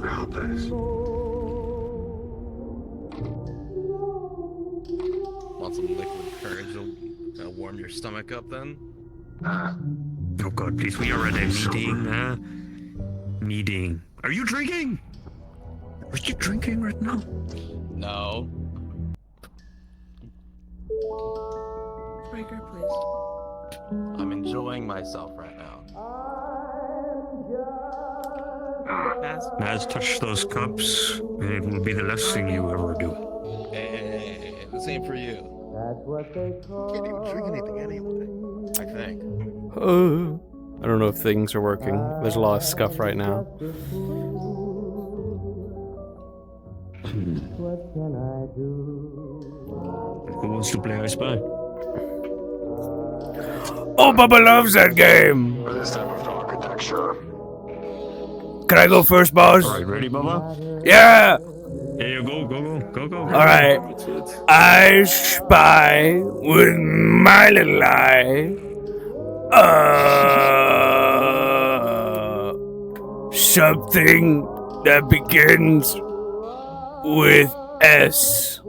Help us. Want some liquid courage to warm your stomach up then? Oh God, please, we are at a meeting, Meeting. Are you drinking? Are you drinking right now? No. Breaker, please. I'm enjoying myself right now. Maz, touch those cups, and it will be the last thing you ever do. Hey, the same for you. Can't even drink anything anyway, I think. I don't know if things are working. There's a lot of scuff right now. Who wants to play I Spy? Oh, Bubba loves that game! For this type of architecture. Can I go first, boss? Alright, ready, Bubba? Yeah! Yeah, go. Alright. I spy with my little eye. Something that begins with S.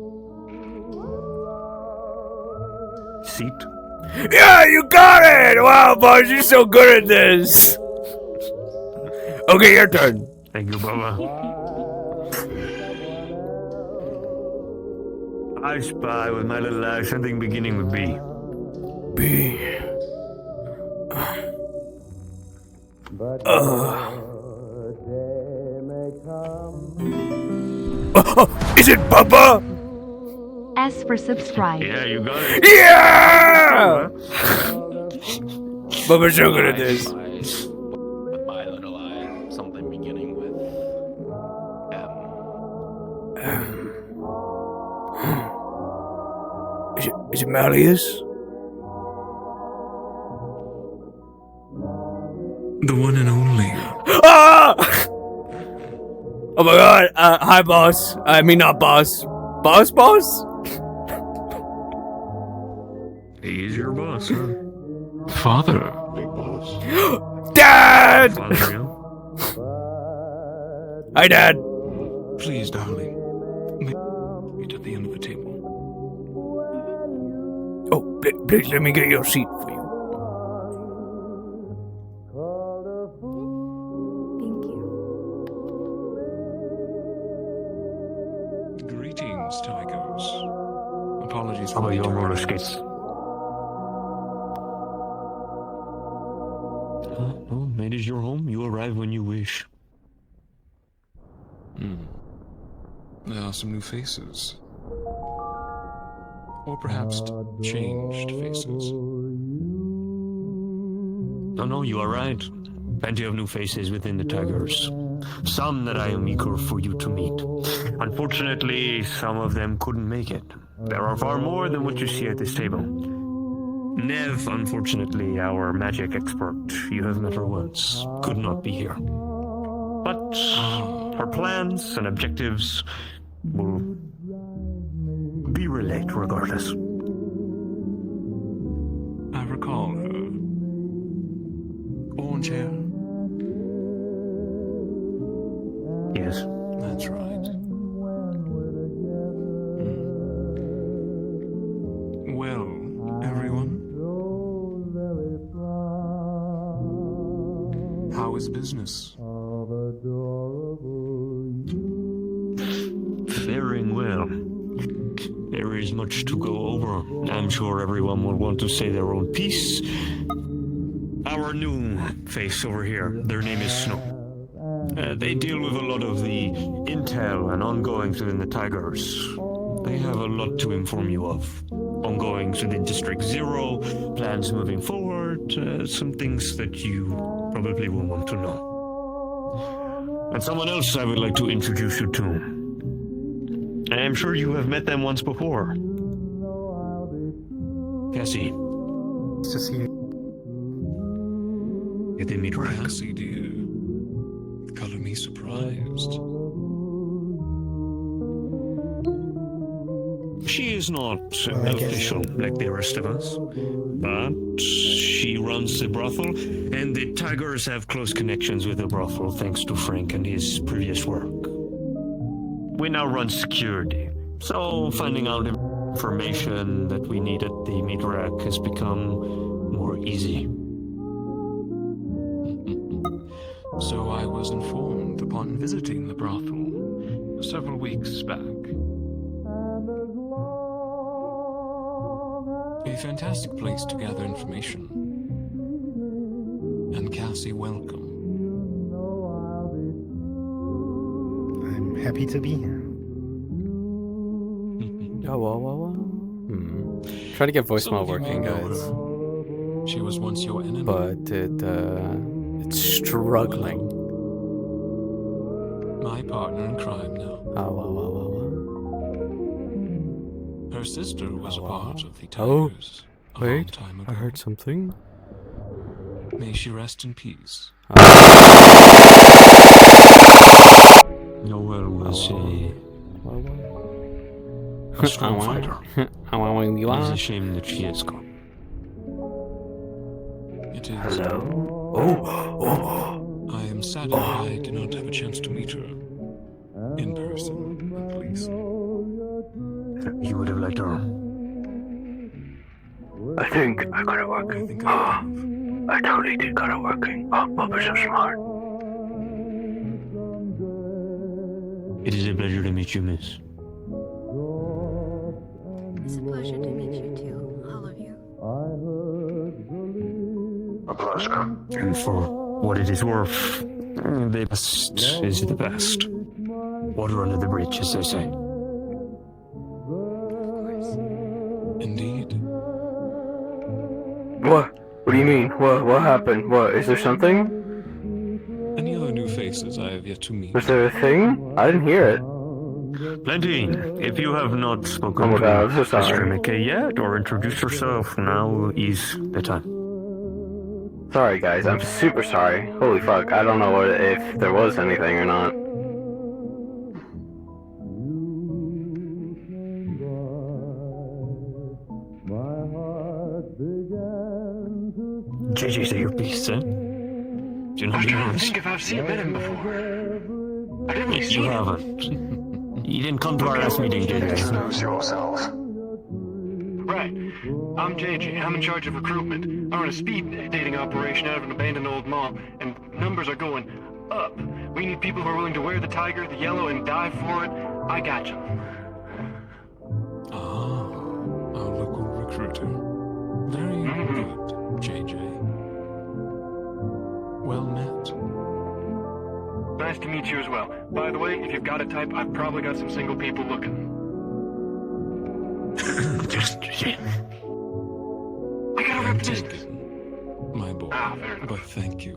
Seat. Yeah, you got it! Wow, boss, you're so good at this. Okay, your turn. Thank you, Bubba. I spy with my little eye something beginning with B. B. Is it Bubba? S for subscribe. Yeah, you got it. Yeah! Bubba's so good at this. With my little eye, something beginning with M. Is it Malleus? The one and only. Ah! Oh my god, hi boss. I mean not boss. Boss? He is your boss, huh? Father. Big boss. Dad! Father, yeah? Hi, Dad. Please, darling. Meet at the end of the table. Oh, please let me get your seat for you. Thank you. Greetings, tigers. Apologies How for about the your roller tardiness. skates? Oh, it is your home. You arrive when you wish. There are some new faces. Or perhaps changed faces. No, you are right. Plenty of new faces within the Tigers. Some that I am eager for you to meet. Unfortunately, some of them couldn't make it. There are far more than what you see at this table. Nev, unfortunately, our magic expert, you have met her once, could not be here. But her plans and objectives will be relayed regardless. I recall her. Orange hair? Yes. That's right. Well, everyone. How is business? Faring well. There is much to go over. I'm sure everyone will want to say their own piece. Our new face over here, their name is Snow. They deal with a lot of the intel and ongoings within the Tigers. They have a lot to inform you of. Ongoings within District Zero, plans moving forward, some things that you probably will want to know. And someone else I would like to introduce you to. I am sure you have met them once before. Cassie. Nice to see you. You did meet right? Cassie, dear. Color me surprised. She is not Well, I guess- official like the rest of us, but she runs the brothel, and the Tigers have close connections with the brothel thanks to Frank and his previous work. We now run security, so finding out information that we need at the meat rack has become more easy. So I was informed upon visiting the brothel several weeks back. A fantastic place to gather information. And Cassie, welcome. I'm happy to be here. Oh. Try to get Some voicemail of you may working, know guys. her. She was once your enemy. But it's struggling. My partner in crime now. Her sister was a part of the Oh, Tigers a long wait, time I ago. heard something. May she rest in peace. Noel was a strong fighter. It is a shame that she is gone. It is. Hello? Oh. I am saddened I did not have a chance to meet her in person, at least. You would have liked her. I think I got it working. I think I I totally did got it working. Oh, Bubba's so smart. It is a pleasure to meet you, miss. It's a pleasure to meet you too, all of you. A pleasure. And for what it is worth, the best is the best. Water under the bridge, as they say. Indeed. What? What do you mean? What happened? What? Is there something? Any other new faces I have yet to meet? Was there a thing? I didn't hear it. Plenty. If you have not spoken Oh my to God, I'm so Mr. sorry. McKay yet, or introduced yourself, now is the time. Sorry, guys. I'm super sorry. Holy fuck. I don't know if there was anything or not. JJ's at your piece, eh? Do you not think if I've met him before. I didn't really see you him. haven't. You didn't come to our last meeting, JJ. Expose yourself. Right. I'm JJ. I'm in charge of recruitment. I run a speed dating operation out of an abandoned old mall, and numbers are going up. We need people who are willing to wear the tiger, the yellow, and die for it. I got you. Ah, our local recruiter. Very good, JJ. Well met. Nice to meet you as well. By the way, if you've got a type, I've probably got some single people looking. I gotta rep business. Taken, my boy. Ah, fair enough. But thank you.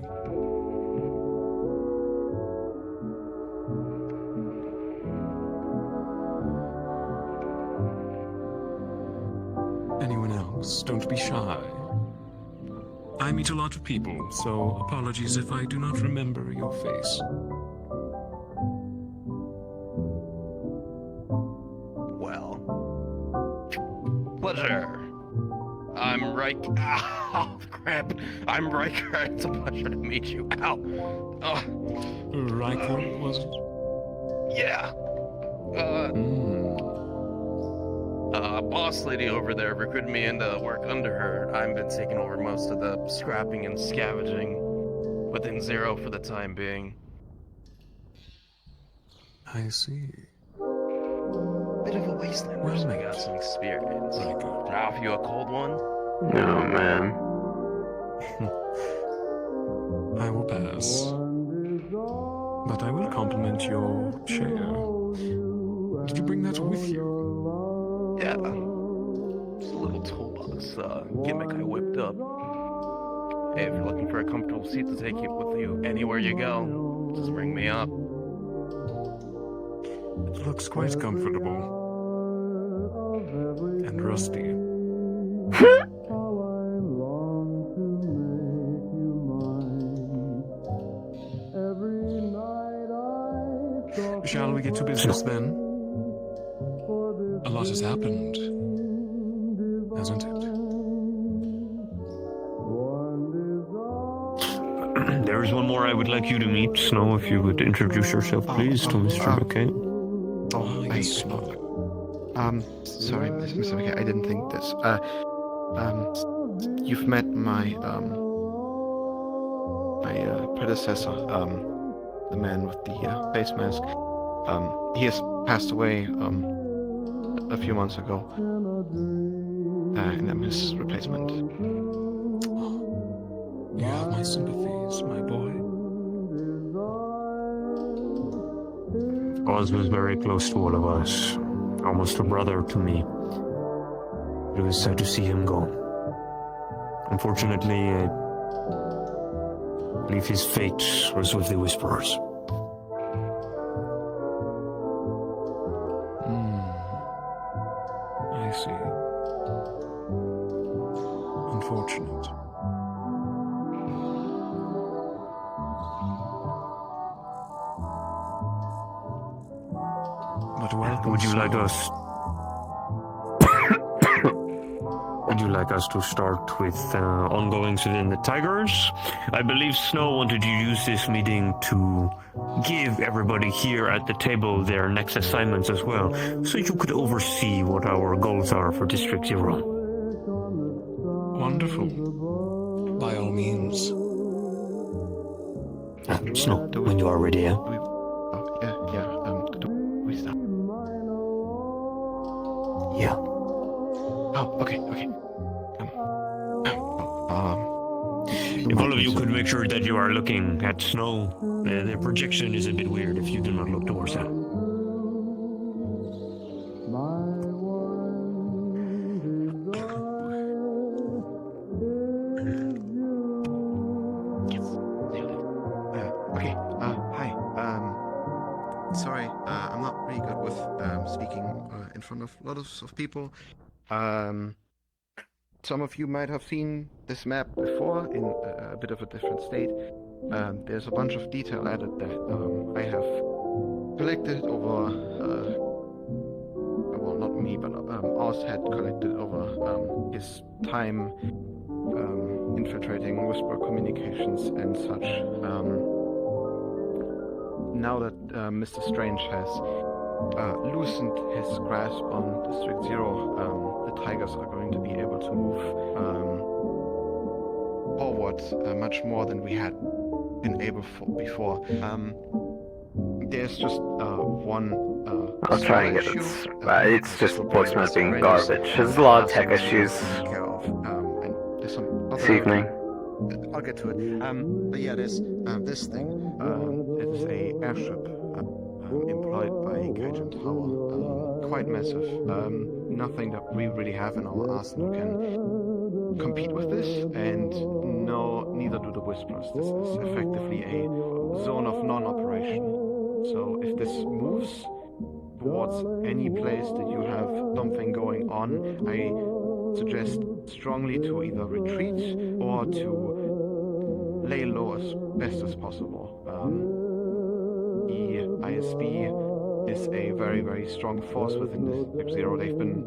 Anyone else? Don't be shy. I meet a lot of people, so apologies if I do not remember your face. Well, pleasure. I'm Riker. Oh, crap. I'm Riker. It's a pleasure to meet you. Ow. Oh, Riker, was it? yeah. Boss lady over there recruited me into work under her. I've been taking over most of the scrapping and scavenging within Zero for the time being. I see. Bit of a wasteland. Well, I got some experience. Riker. Can I offer you a cold one? Oh, man. I will pass. But I will compliment your chair. Did you bring that with you? Yeah. It's a little toolbox gimmick I whipped up. Hey, if you're looking for a comfortable seat to take you with you anywhere you go, just ring me up. It looks quite comfortable. And rusty. Shall we get to business then? A lot has happened, hasn't it? There is one more I would like you to meet, Snow, if you would introduce yourself, please, to Mr. McKay. Yes, Sorry, Mr. McKay, I didn't think this. You've met my predecessor, the man with the face mask. He has passed away a few months ago, and I'm his replacement. You have my sympathies, my boy. Oz was very close to all of us, almost a brother to me. It was sad to see him go. Unfortunately, I believe his fate was with the Whisperers. I see. Unfortunate. But welcome. Would you like us? Would you like us to start with ongoings within the Tigers? I believe Snow wanted to use this meeting to give everybody here at the table their next assignments as well, so you could oversee what our goals are for District 0. Wonderful. By all means. Snow, when you are ready, yeah? We start. Yeah. Oh, okay. If all of you could make sure that you are looking at Snow, the projection is a bit weird if you do not look towards that. Hi. Sorry, I'm not really good with speaking in front of lots of people. Some of you might have seen this map before in a bit of a different state. There's a bunch of detail added that I have collected over, well, not me, but Oz had collected over his time infiltrating Whisper communications and such. Now that Mr. Strange has loosened his grasp on District 0, the Tigers are going to be able to move forward much more than we had been able for before. There's just one I'll try and get it. It's just voicemail being garbage. There's a lot of tech issues and there's some other this evening. I'll get to it. But yeah, there's this thing. It's a airship employed by Gaijin Tower. Quite massive. Nothing that we really have in our arsenal can compete with this, and no, neither do the Whisperers. This is effectively a zone of non-operation. So if this moves towards any place that you have something going on, I suggest strongly to either retreat or to lay low as best as possible. The ISB is a very, very strong force within District 0. They've been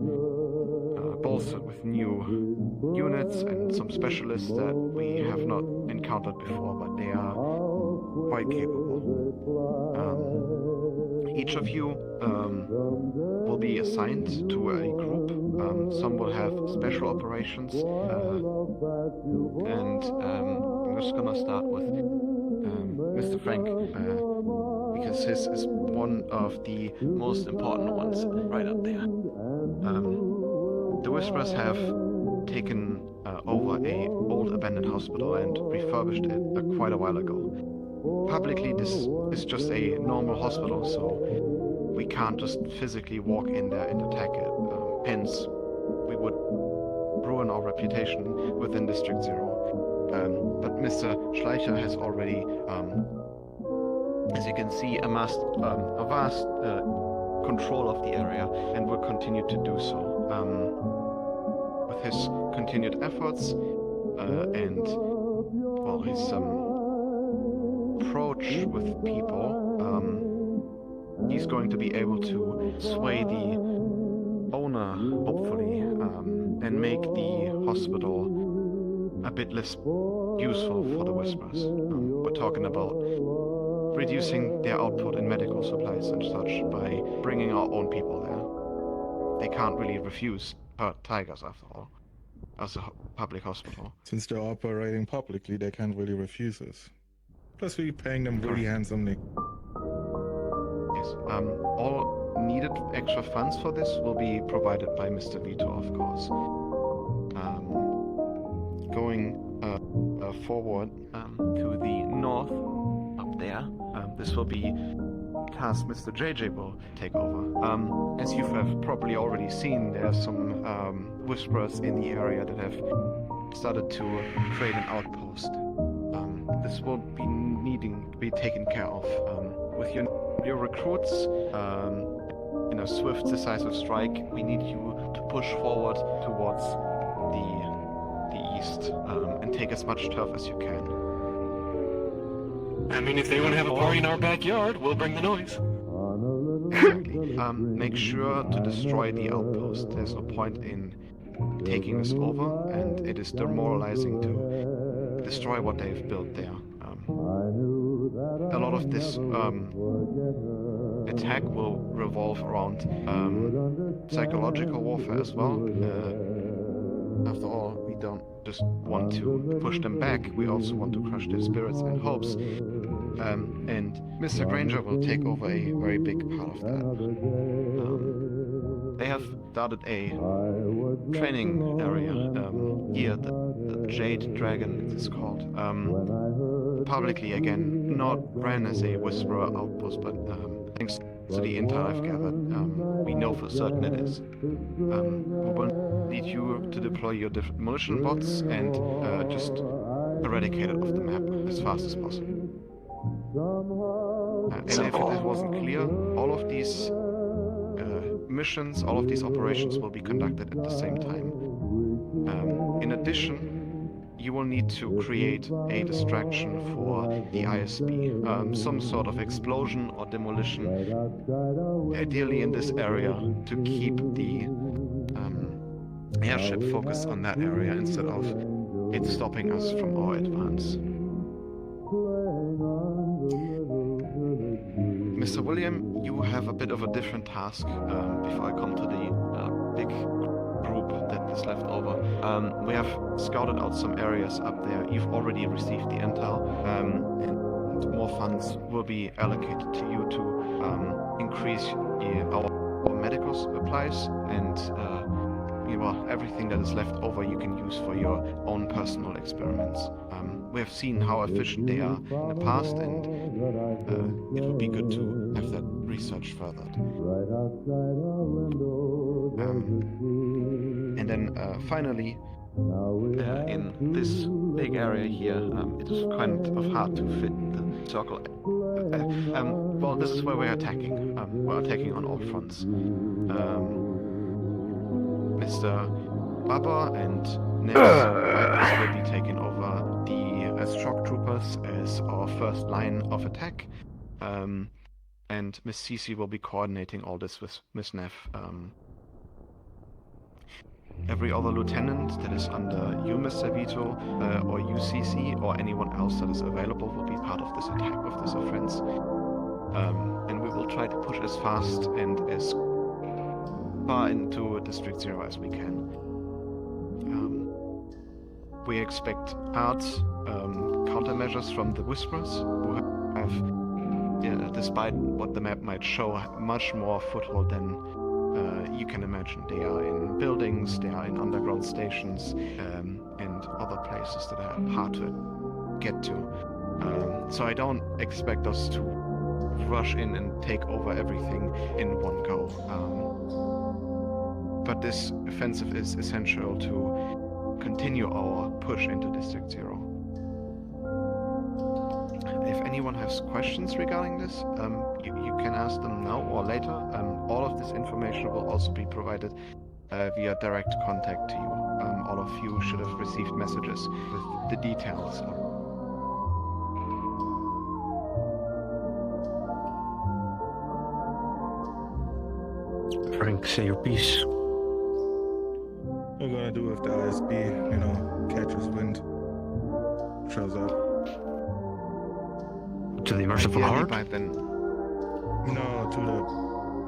bolstered with new units and some specialists that we have not encountered before, but they are quite capable. Each of you will be assigned to a group. Some will have special operations, and I'm just gonna start with Mr. Frank, because his is one of the most important ones right up there. The Whisperers have taken over a old abandoned hospital and refurbished it quite a while ago. Publicly, this is just a normal hospital, so we can't just physically walk in there and attack it. Hence, we would ruin our reputation within District 0. But Mr. Schleicher has already, as you can see, amassed a vast control of the area and will continue to do so. With his continued efforts and, well, his approach with people, he's going to be able to sway the owner, hopefully, and make the hospital a bit less useful for the Whisperers. We're talking about reducing their output in medical supplies and such by bringing our own people there. They can't really refuse tigers, after all, as a public hospital. Since they're operating publicly, they can't really refuse us. Plus, we're paying them really handsomely. Yes. All needed extra funds for this will be provided by Mr. Vito, of course. Going forward to the north, up there, this will be task Mr. JJ will take over. As you have probably already seen, there are some Whisperers in the area that have started to create an outpost. This will be needing to be taken care of. With your recruits, in a swift, decisive strike, we need you to push forward towards the east and take as much turf as you can. I mean, if they want to have a party in our backyard, we'll bring the noise. Exactly. Make sure to destroy the outpost. There's no point in taking this over, and it is demoralizing to destroy what they've built there. A lot of this attack will revolve around psychological warfare as well. After all, we don't just want to push them back, we also want to crush their spirits and hopes. And Mr. Granger will take over a very big part of that. They have started a training area here, the Jade Dragon it's called. Publicly again, not ran as a Whisperer outpost, but thanks to the intel I've gathered, we know for certain it is. We will need you to deploy your demolition bots and just eradicate it off the map as fast as possible. And if it wasn't clear, all of these missions, all of these operations will be conducted at the same time. In addition, you will need to create a distraction for the ISB, some sort of explosion or demolition, ideally in this area, to keep the airship focused on that area instead of it stopping us from our advance. Mr. William, you have a bit of a different task before I come to the big group that is left over. We have scouted out some areas up there. You've already received the intel, and more funds will be allocated to you to increase our medical supplies and everything that is left over you can use for your own personal experiments. We have seen how efficient they are in the past, and it would be good to have that research furthered. And then finally, in this big area here, it is kind of hard to fit the circle. Well, this is where we're attacking. We're attacking on all fronts. Mr. Bubba and Ness will be taking over the shock troopers as our first line of attack. And Miss Cece will be coordinating all this with Miss Neff. Every other lieutenant that is under you, Mr. Vito, or UCC, or anyone else that is available will be part of this attack, of this offense. And we will try to push as fast and as far into District 0 as we can. We expect hard countermeasures from the Whisperers, who have, despite what the map might show, much more foothold than you can imagine. They are in buildings, they are in underground stations, and other places that are hard to get to. So I don't expect us to rush in and take over everything in one go. But this offensive is essential to continue our push into District 0. If anyone has questions regarding this, you can ask them now or later. All of this information will also be provided via direct contact to you. All of you should have received messages with the details. Frank, say your piece. What are we gonna do if the ISB, catches wind, shows up? To the merciful Ideally heart? by then. No, to the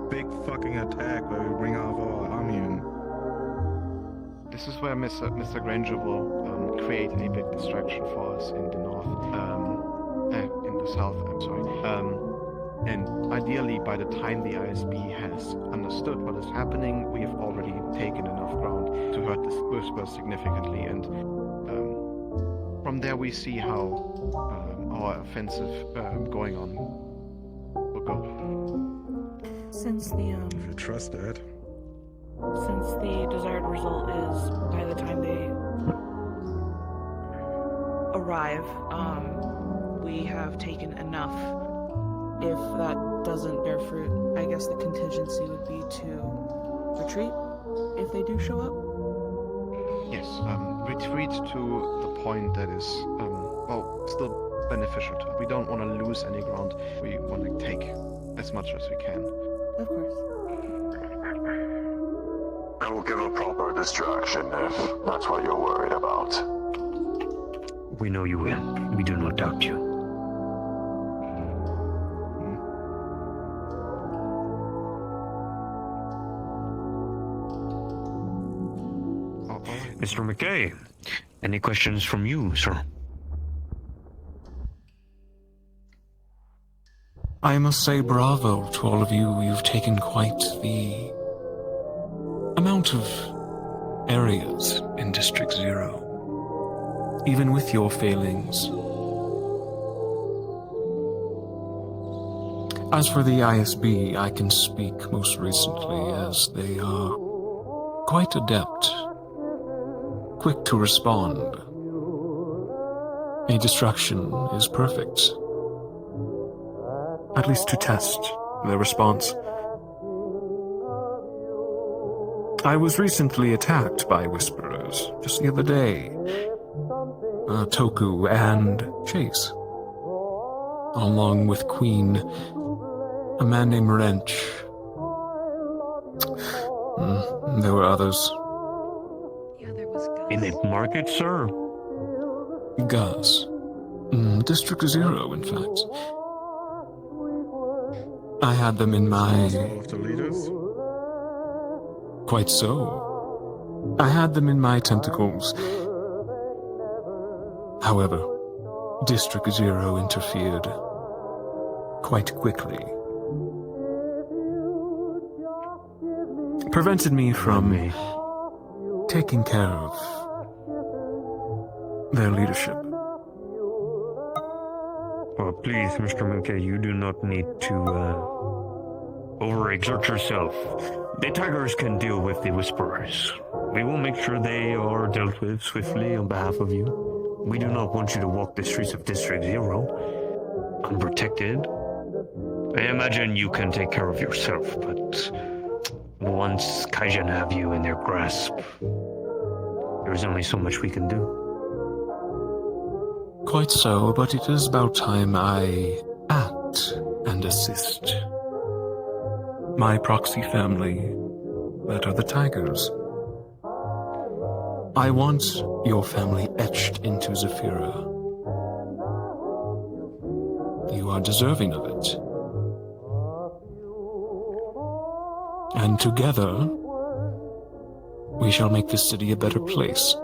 big fucking attack where we bring out our army in. This is where Mr. Granger will create a big distraction for us in the north, in the south, I'm sorry. And ideally, by the time the ISB has understood what is happening, we have already taken enough ground to hurt this whisper significantly, and from there we see how our offensive going on will go. Since If you trust that. since the desired result is by the time they arrive, we have taken enough. If that doesn't bear fruit, I guess the contingency would be to retreat if they do show up. Yes, retreat to the point that is, still beneficial to us. We don't want to lose any ground. We want to take as much as we can. Of course. I will give a proper distraction if that's what you're worried about. We know you will. We do not doubt you. Mr. McKay, any questions from you, sir? I must say bravo to all of you. You've taken quite the amount of areas in District 0. Even with your failings. As for the ISB, I can speak most recently as they are quite adept. Quick to respond. A distraction is perfect. At least to test their response. I was recently attacked by Whisperers, just the other day. Toku and Chase. Along with Queen, a man named Wrench. There were others. In the market, sir? Gus. District 0, in fact. I had them in my... All of the leaders? Quite so. I had them in my tentacles. However, District 0 interfered quite quickly. Prevented me from taking care of their leadership. Well, please, Mr. McKay, you do not need to overexert yourself. The Tigers can deal with the Whisperers. We will make sure they are dealt with swiftly on behalf of you. We do not want you to walk the streets of District 0 unprotected. I imagine you can take care of yourself, but once Kaijin have you in their grasp, there is only so much we can do. Quite so, but it is about time I act and assist. My proxy family, that are the Tigers. I want your family etched into Zephyra. You are deserving of it. And together, we shall make this city a better place.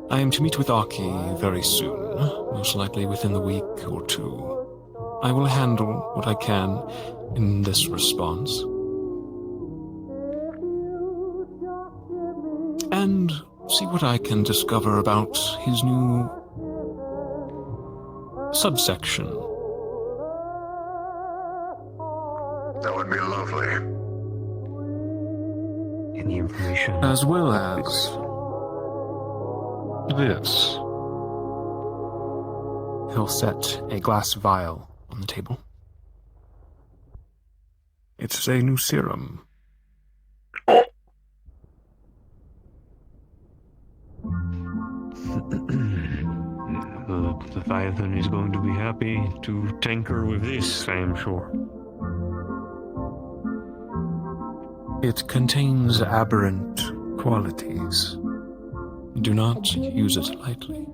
I am to meet with Aki very soon, most likely within the week or two. I will handle what I can in this response. And see what I can discover about his new subsection. That would be lovely. Any information? As well as this. He'll set a glass vial on the table. It's a new serum. The Leviathan is going to be happy to tinker with this, I am sure. It contains aberrant qualities. Do not use it lightly.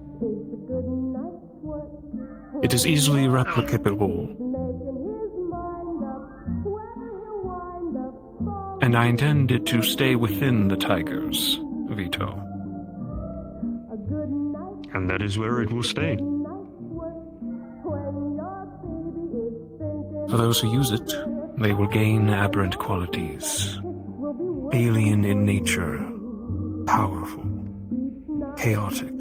It is easily replicable, and I intend it to stay within the Tiger's veto. And that is where it will stay. For those who use it, they will gain aberrant qualities. Alien in nature, powerful, chaotic.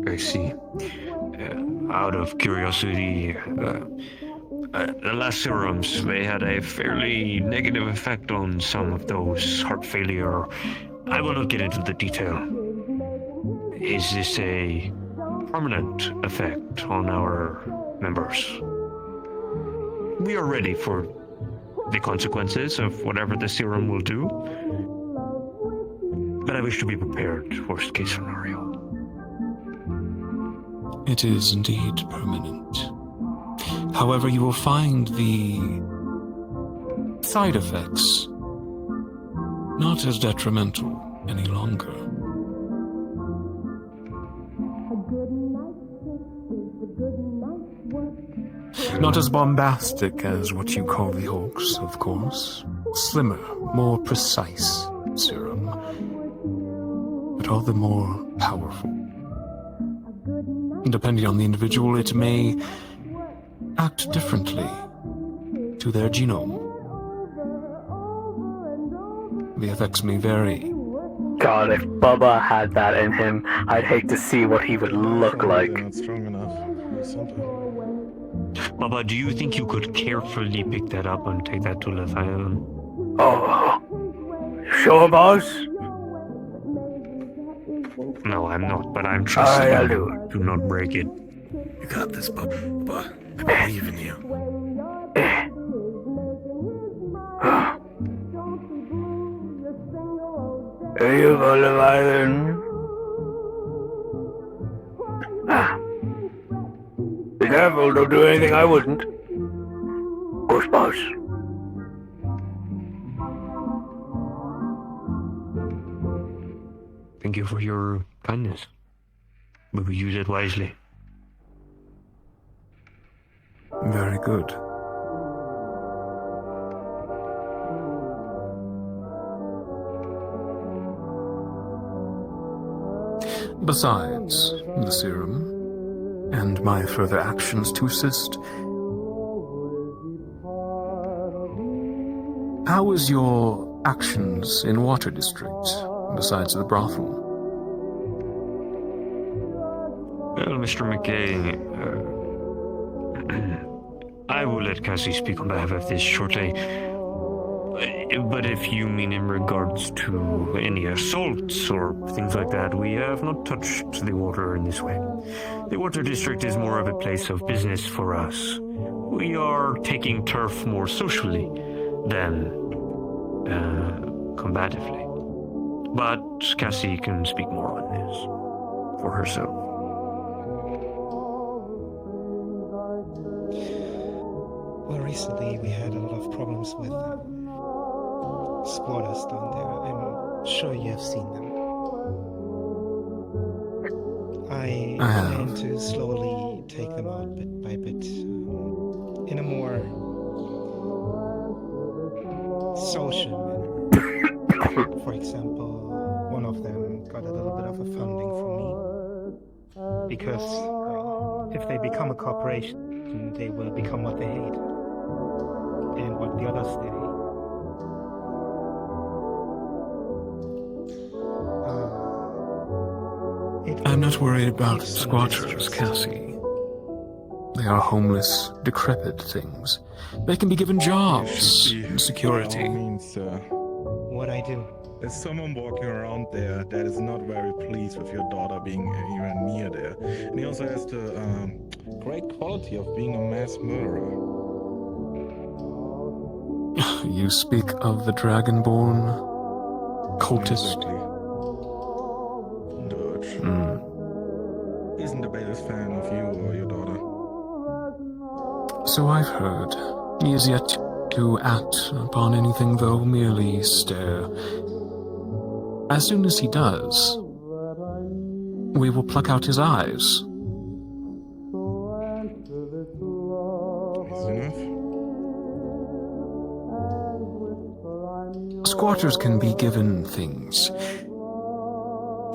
I see. Out of curiosity, the last serums, they had a fairly negative effect on some of those heart failure. I will not get into the detail. Is this a permanent effect on our members? We are ready for the consequences of whatever the serum will do, but I wish to be prepared, worst case scenario. It is indeed permanent. However, you will find the side effects not as detrimental any longer. Not as bombastic as what you call the Hawks, of course. Slimmer, more precise serum, but all the more powerful. Depending on the individual, it may act differently to their genome. The effects may vary. God, if Bubba had that in him, I'd hate to see what he would look like. They're not strong enough or something. Bubba, do you think you could carefully pick that up and take that to Lethian? Oh, sure, boss? No, I'm not, but I'm trusting I'll you. do it. Do not break it. You got this, Bubba. I believe in you. Are you full of iron? Be careful, don't do anything I wouldn't. Push, boss. Thank you for your kindness. We will use it wisely. Very good. Besides the serum, and my further actions to assist, how is your actions in Water District, besides the brothel? Well, Mr. McKay, I will let Cassie speak on behalf of this shortly. But if you mean in regards to any assaults or things like that, we have not touched the water in this way. The Water District is more of a place of business for us. We are taking turf more socially than combatively. But Cassie can speak more on this for herself. Well, recently we had a lot of problems with squatters down there. I'm sure you have seen them. I plan to slowly take them out bit by bit in a more social manner. For example, one of them got a little bit of a funding from me because if they become a corporation, they will become what they hate and what the others they hate. I'm not worried about squatters, Cassie. They are homeless, decrepit things. They can be given jobs and security. What I do? There's someone walking around there that is not very pleased with your daughter being anywhere near there. And he also has the great quality of being a mass murderer. You speak of the Dragonborn cultist? Exactly. Dirge. Hmm. He's isn't the biggest fan of you or your daughter. So I've heard. He is yet to act upon anything, though merely stare. As soon as he does, we will pluck out his eyes. Easy enough. Squatters can be given things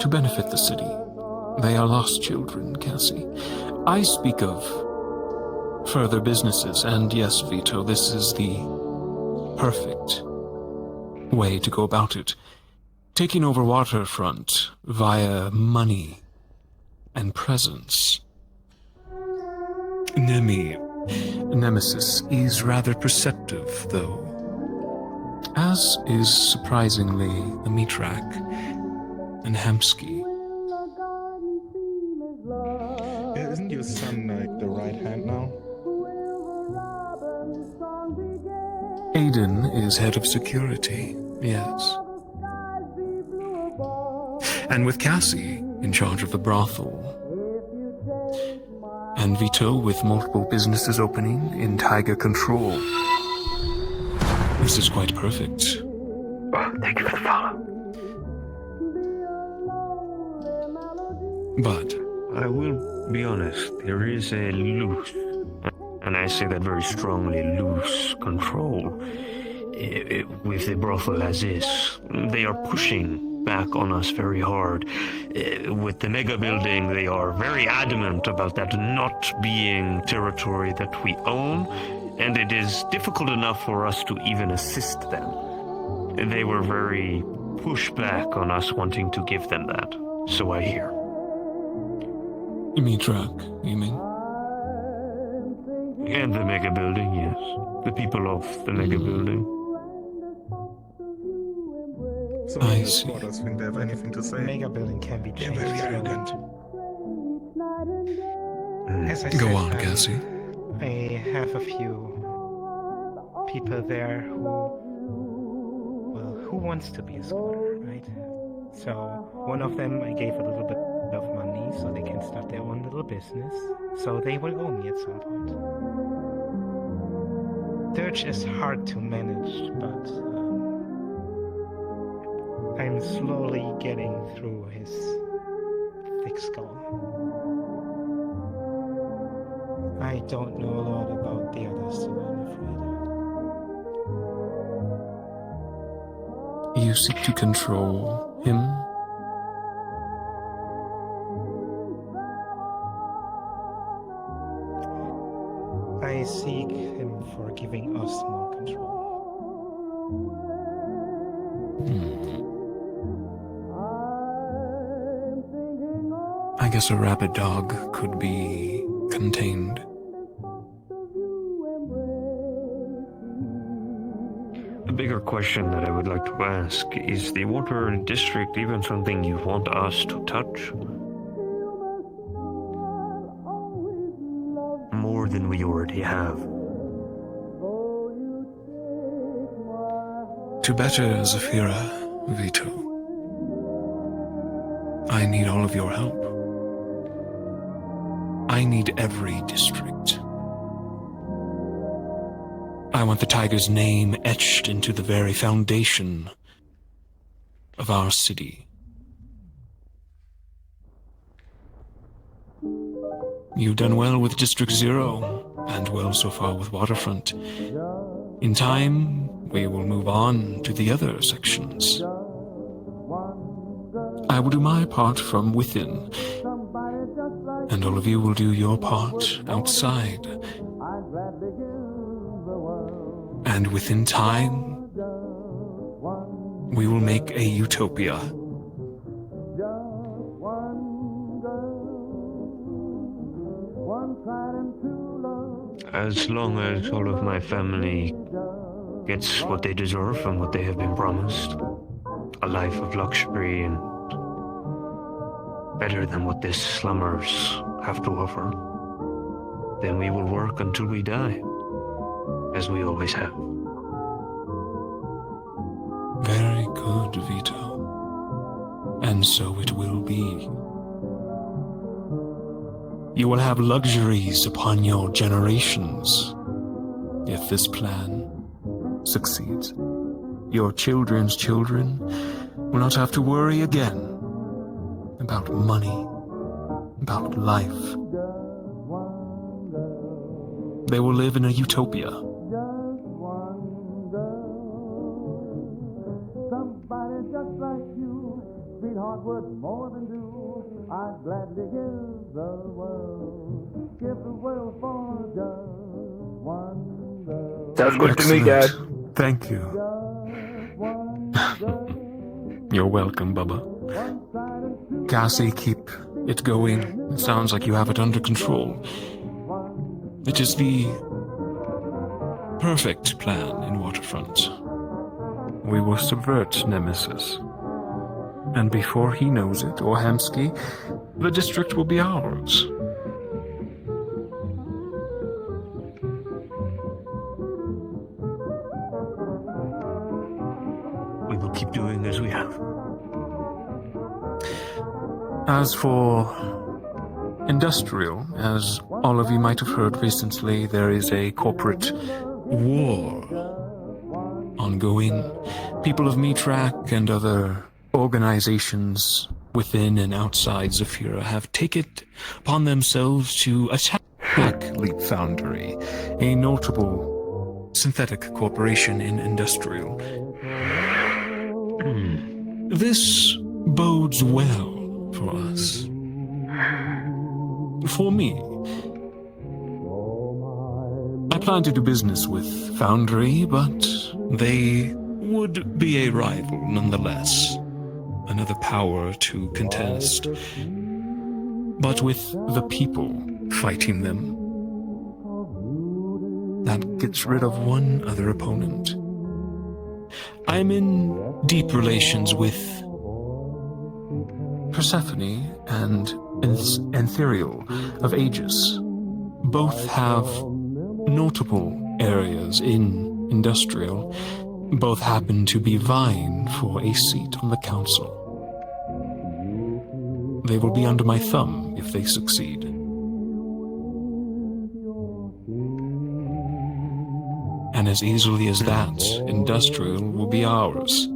to benefit the city. They are lost children, Cassie. I speak of further businesses, and yes, Vito, this is the perfect way to go about it. Taking over waterfront via money and presence. Nemesis is rather perceptive, though, as is surprisingly the Mitrak and Hamsky. Yeah, isn't your son like the right hand now? Aiden is head of security, yes. And with Cassie in charge of the brothel. And Vito with multiple businesses opening in Tiger control. This is quite perfect. Oh, thank you for the follow. But I will be honest, there is a loose, and I say that very strongly, loose control with the brothel as is. They are pushing back on us very hard. With the mega building, they are very adamant about that not being territory that we own, and it is difficult enough for us to even assist them. They were very pushback on us wanting to give them that, so I hear. Mitrak, you mean? And the mega building, yes. The people of the mega building. So I the see. squatters think they have anything to say. Mega building can be They're changed. very arrogant. As I Go said, on, Cassie. I have a few people there who wants to be a squatter, right? So one of them I gave a little bit of money so they can start their own little business. So they will own me at some point. Dirge is hard to manage, but I'm slowly getting through his thick skull. I don't know a lot about the others, so I'm afraid. You seek to control him? I seek him for giving us more control. I guess a rabid dog could be contained. A bigger question that I would like to ask, is the water district even something you want us to touch? More than we already have. To better Zafira, Vito, I need all of your help. I need every district. I want the tiger's name etched into the very foundation of our city. You've done well with District 0, and well so far with Waterfront. In time, we will move on to the other sections. I will do my part from within, and all of you will do your part outside. And within time, we will make a utopia. As long as all of my family gets what they deserve and what they have been promised, a life of luxury and better than what these slummers have to offer, then we will work until we die, as we always have. Very good, Vito. And so it will be. You will have luxuries upon your generations if this plan succeeds. Your children's children will not have to worry again about money, about life. They will live in a utopia. Somebody just like you, sweetheart would more than do. I'd gladly give the world for just one girl. Sounds good to me, Dad. Thank you. You're welcome, Bubba. Cassie, keep it going. It sounds like you have it under control. It is the perfect plan in Waterfront. We will subvert Nemesis. And before he knows it, or Hamsky, the district will be ours. We will keep doing as we have. As for industrial, as all of you might have heard recently, there is a corporate war ongoing. People of Mitrak and other organizations within and outside Zafira have taken upon themselves to attack Leap Foundry, a notable synthetic corporation in industrial. This bodes well for us. For me, I plan to do business with Foundry, but they would be a rival nonetheless. Another power to contest. But with the people fighting them, that gets rid of one other opponent. I'm in deep relations with Persephone and Ethereal of Aegis. Both have notable areas in industrial. Both happen to be vying for a seat on the council. They will be under my thumb if they succeed. And as easily as that, industrial will be ours.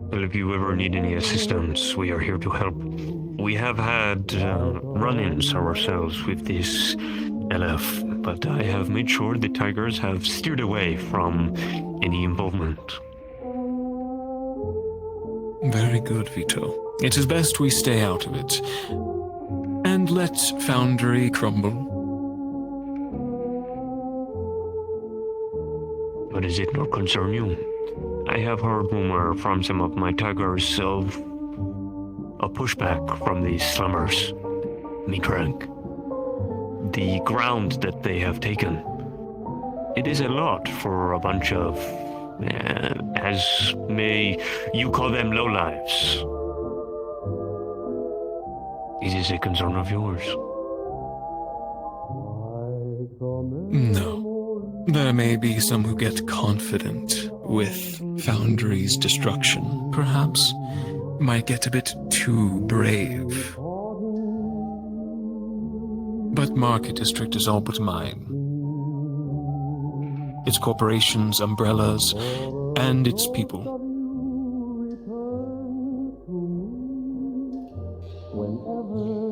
Well, if you ever need any assistance, we are here to help. We have had run-ins ourselves with this LF, but I have made sure the Tigers have steered away from any involvement. Very good, Vito. It is best we stay out of it. And let Foundry crumble. But does it not concern you? I have heard rumor from some of my Tigers of a pushback from these slummers. Mitrak. The ground that they have taken. It is a lot for a bunch of, as may you call them, lowlives. Is this a concern of yours? No. There may be some who get confident with Foundry's destruction, perhaps. Might get a bit too brave. But Market District is all but mine. Its corporations, umbrellas, and its people.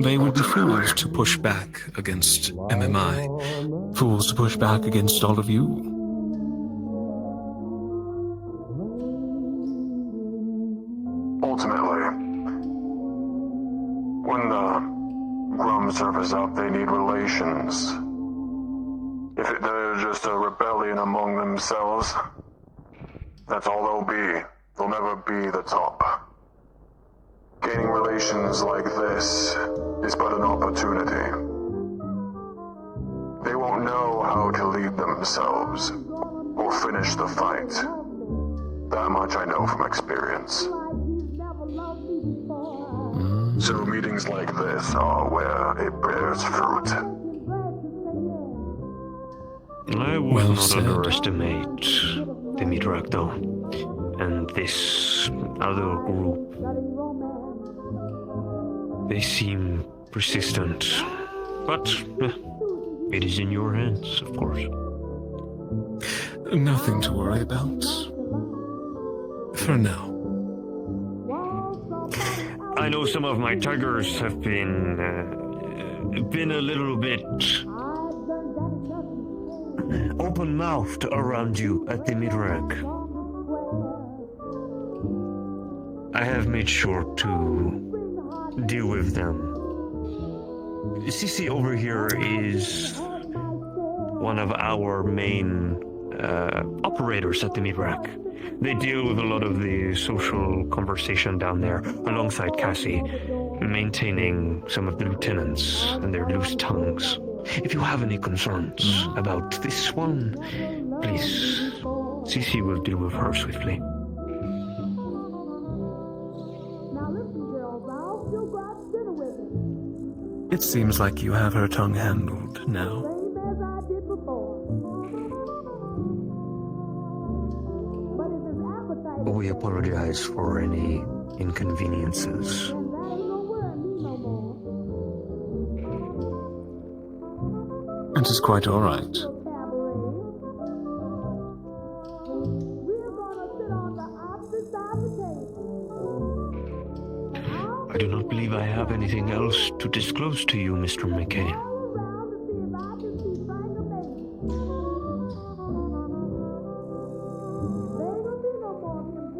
They would be fools to push back against MMI. Fools to push back against all of you. Ultimately, when the Grum servers up, they need relations. If they're just a rebellion among themselves, that's all they'll be. They'll never be the top. Gaining relations like this is but an opportunity. They won't know how to lead themselves or finish the fight. That much I know from experience. So meetings like this are where it bears fruit. I will not underestimate the Mitrak, though, and this other group. They seem persistent, but it is in your hands, of course. Nothing to worry about. For now. I know some of my tigers have been a little bit open-mouthed around you at the mid-rack. I have made sure to deal with them. Cece over here is one of our main operators at the mid-rack. They deal with a lot of the social conversation down there, alongside Cassie, maintaining some of the lieutenants and their loose tongues. If you have any concerns about this one, please, Cece will deal with her swiftly. It seems like you have her tongue handled now. We apologize for any inconveniences. It is quite all right. I do not believe I have anything else to disclose to you, Mr. McCain.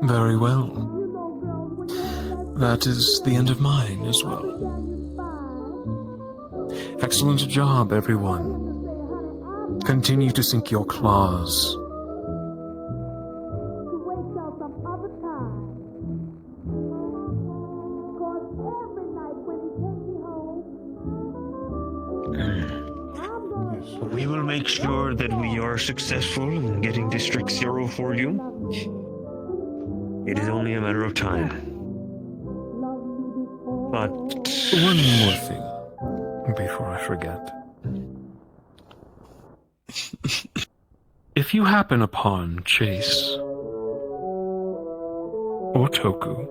Very well. That is the end of mine as well. Excellent job, everyone. Continue to sink your claws. We will make sure that we are successful in getting District 0 for you. It is only a matter of time. But one more thing before I forget. If you happen upon Chase or Toku,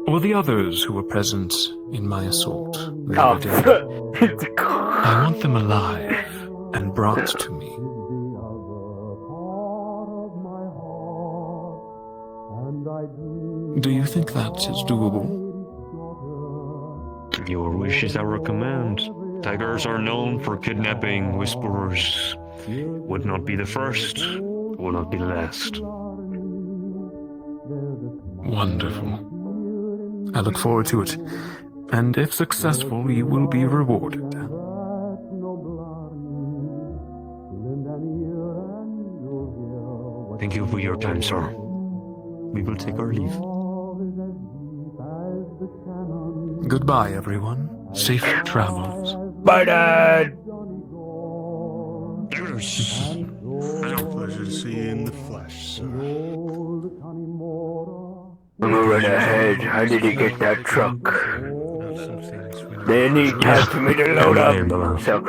or the others who were present in my assault the other day, I want them alive and brought to me. Do you think that is doable? Your wish is our command. Tigers are known for kidnapping whisperers. Would not be the first, will not be the last. Wonderful. I look forward to it. And if successful, you will be rewarded. Thank you for your time, sir. We will take our leave. Goodbye, everyone. Safe travels. Bye, Dad! It's a pleasure to see you in the flesh, sir. Moving ahead, how did he get that truck? They need time for me to load up, so...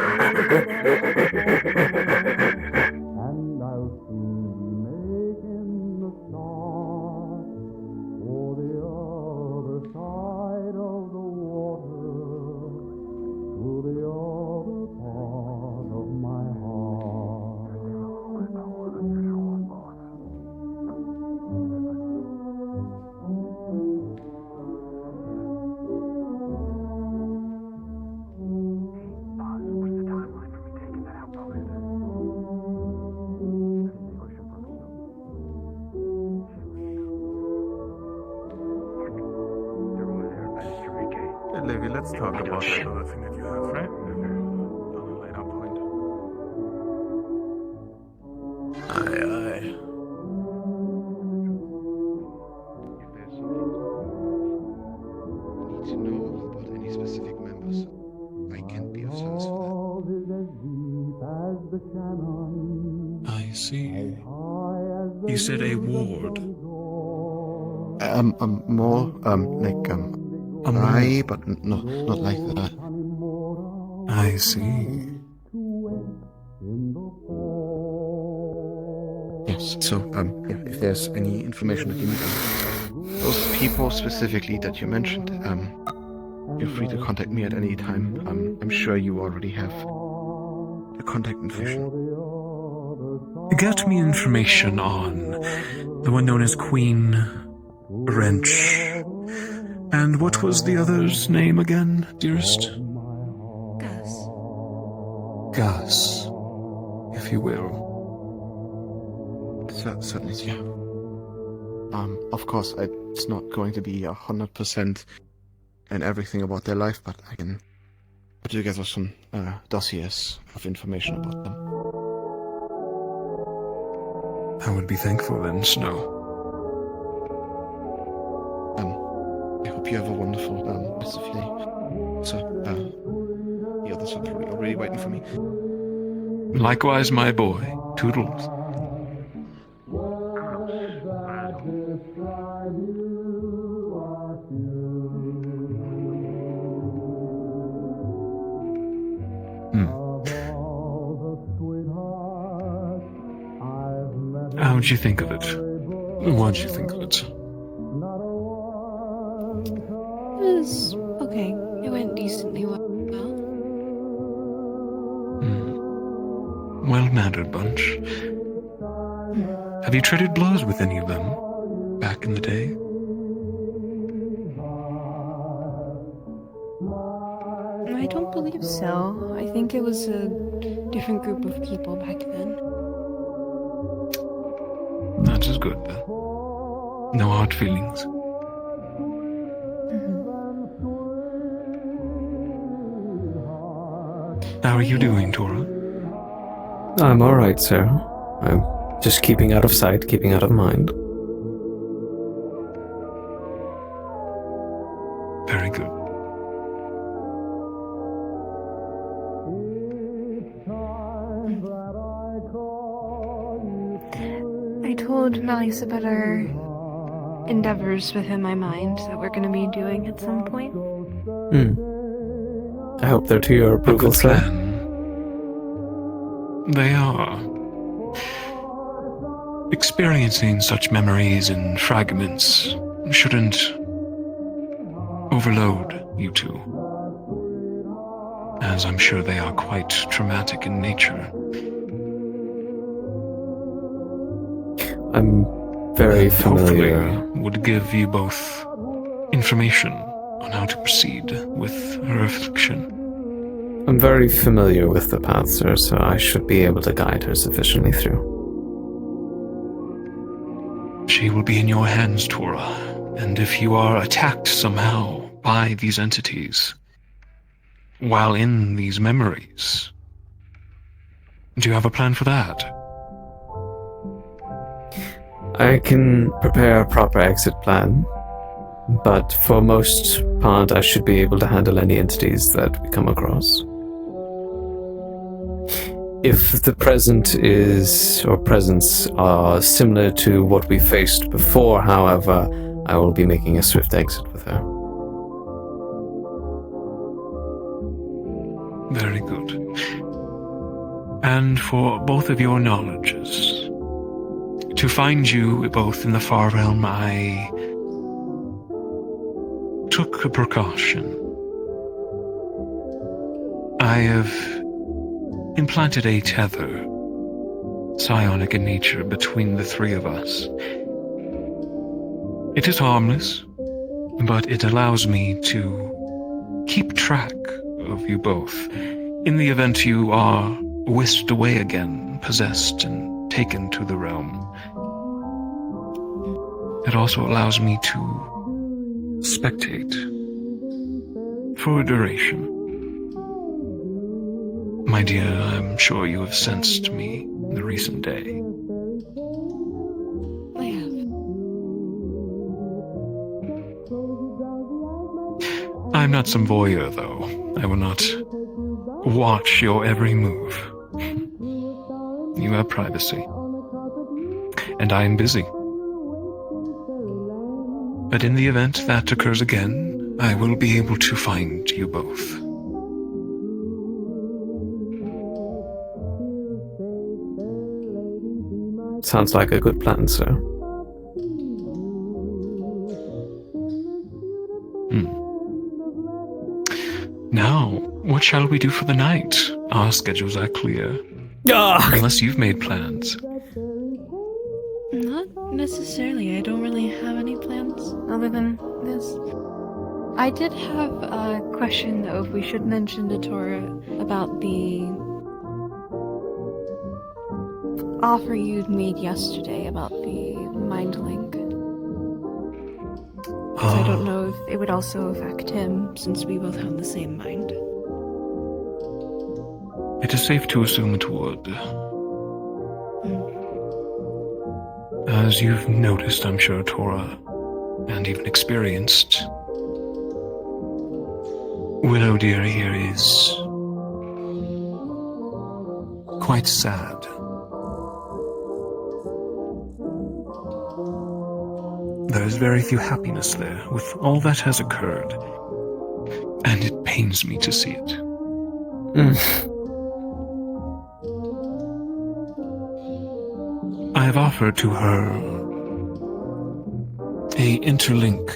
Livy, let's talk about that other thing that you have, right? On a later point. Aye. Need to know about any specific members. I can't be of service for that. I see. You said a ward. More, I, but not like that. I see. Yes, so, if there's any information that you need, those people specifically that you mentioned, feel free to contact me at any time. I'm sure you already have the contact information. Get me information on the one known as Queen Wrench. And what was the other's name again, dearest? Gus. Gus, if you will. Certainly, yeah. Of course, it's not going to be 100% and everything about their life, but I can put together some dossiers of information about them. I would be thankful then, Snow. I hope you have a wonderful rest of your day. So, the others are probably already waiting for me. Likewise, my boy. Toodles. How'd you think of it? What'd you think of it? It was okay. It went decently well. Well-mannered bunch. Have you traded blows with any of them back in the day? I don't believe so. I think it was a different group of people back then. That is good, then. No hard feelings. How are you doing, Tora? I'm alright, sir. I'm just keeping out of sight, keeping out of mind. Very good. I told Malice about our endeavors within my mind that we're going to be doing at some point. I hope they're to your approval, sir. They are. Experiencing such memories and fragments shouldn't overload you two, as I'm sure they are quite traumatic in nature. I'm very familiar. Hopefully would give you both information on how to proceed with her affliction. I'm very familiar with the path, sir, so I should be able to guide her sufficiently through. She will be in your hands, Tora, and if you are attacked somehow by these entities while in these memories, do you have a plan for that? I can prepare a proper exit plan, but for most part I should be able to handle any entities that we come across. If the presence are similar to what we faced before, however, I will be making a swift exit with her. Very good. And for both of your knowledges, to find you both in the far realm, I took a precaution. I have implanted a tether, psionic in nature, between the three of us. It is harmless, but it allows me to keep track of you both in the event you are whisked away again, possessed and taken to the realm. It also allows me to spectate for a duration. My dear, I'm sure you have sensed me the recent day. I have. I'm not some voyeur, though. I will not watch your every move. You have privacy. And I am busy. But in the event that occurs again, I will be able to find you both. Sounds like a good plan, sir. Now, what shall we do for the night? Our schedules are clear. Unless you've made plans. Not necessarily. I don't really have any plans other than this. I did have a question, though, if we should mention to Tora about the offer you'd made yesterday about the mind link. Because I don't know if it would also affect him, since we both have the same mind. It is safe to assume it would. As you've noticed, I'm sure, Tora, and even experienced, Willow dear here is quite sad. There is very few happiness there with all that has occurred, and it pains me to see it. I have offered to her a interlink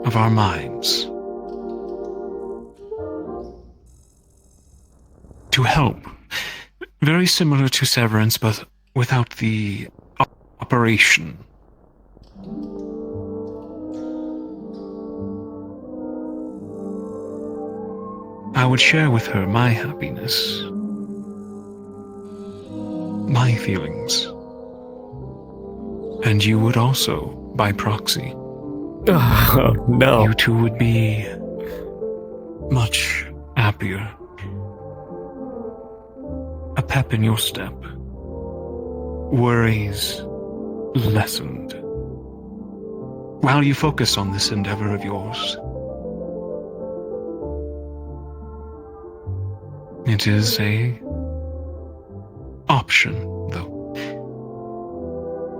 of our minds to help, very similar to Severance, but without the operation. I would share with her my happiness, my feelings, and you would also, by proxy. Oh, no. You two would be much happier. A pep in your step. Worries lessened. While you focus on this endeavor of yours. It is a option, though.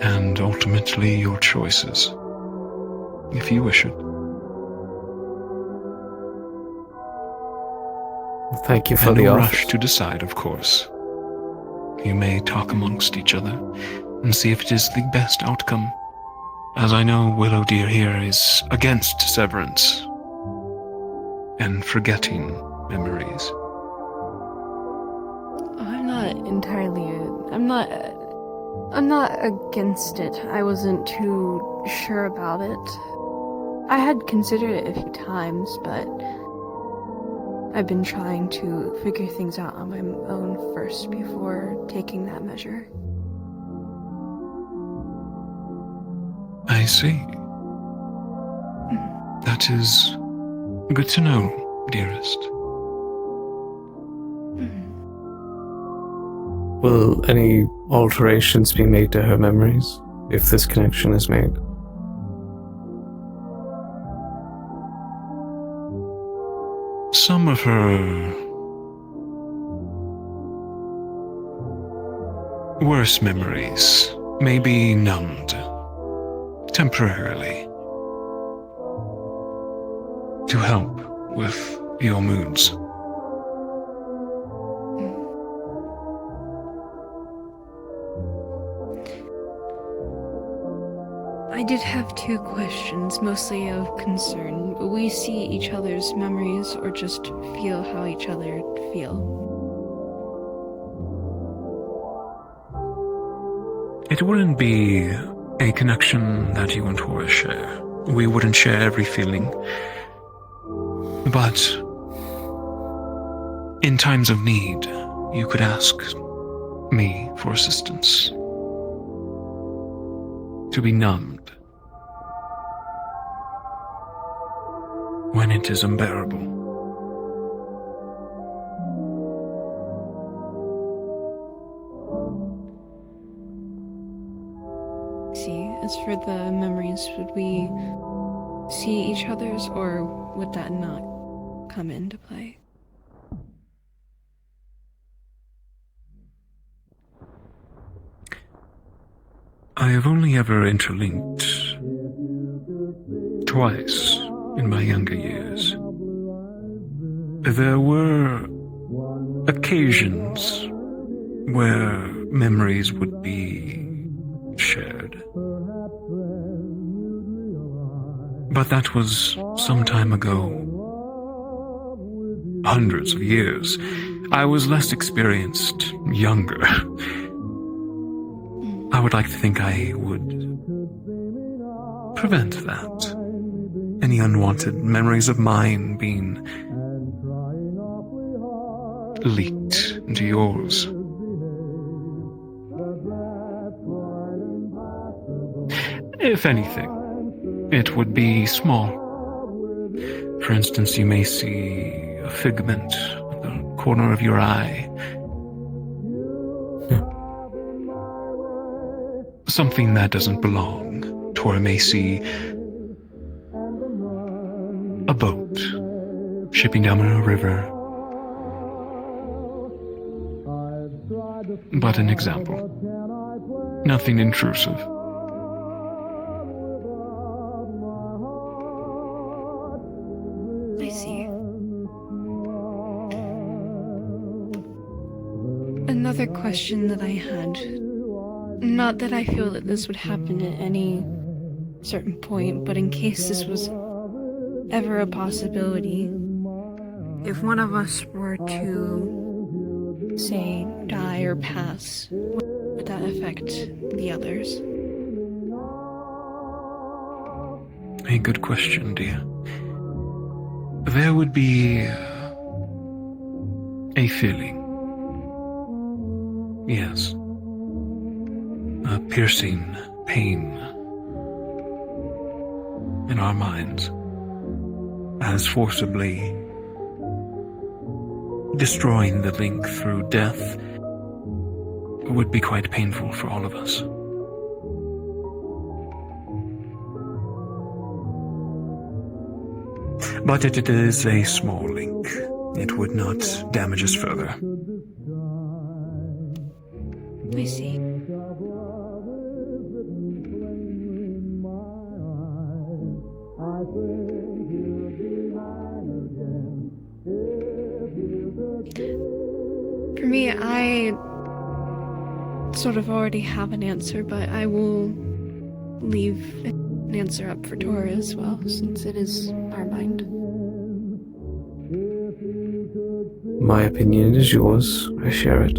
And ultimately your choices, if you wish it. Thank you for and the no offer. rush to decide, of course. You may talk amongst each other and see if it is the best outcome, as I know Willow dear here is against severance and forgetting memories. I'm not entirely. I'm not against it. I wasn't too sure about it. I had considered it a few times, but I've been trying to figure things out on my own first before taking that measure. I see. That is good to know, dearest. Will any alterations be made to her memories if this connection is made? Some of her worst memories may be numbed temporarily to help with your moods. I did have two questions, mostly of concern. Will we see each other's memories or just feel how each other feel? It wouldn't be a connection that you and Tora share. We wouldn't share every feeling. But in times of need, you could ask me for assistance. To be numbed when it is unbearable. See, as for the memories, would we see each other's, or would that not come into play? I have only ever interlinked twice in my younger years. There were occasions where memories would be shared. But that was some time ago. Hundreds of years. I was less experienced, younger. I would like to think I would prevent that. Any unwanted memories of mine being leaked into yours. If anything, it would be small. For instance, you may see a figment at the corner of your eye. Something that doesn't belong. Tora may see a boat shipping down a river. But an example. Nothing intrusive. I see. Another question that I had. Not that I feel that this would happen at any certain point, but in case this was ever a possibility, if one of us were to, say, die or pass, would that affect the others? A good question, dear. There would be a feeling. Yes. A piercing pain in our minds, as forcibly destroying the link through death would be quite painful for all of us. But it is a small link. It would not damage us further. I see. For me, I sort of already have an answer, but I will leave an answer up for Tora as well, since it is our mind. My opinion is yours. I share it.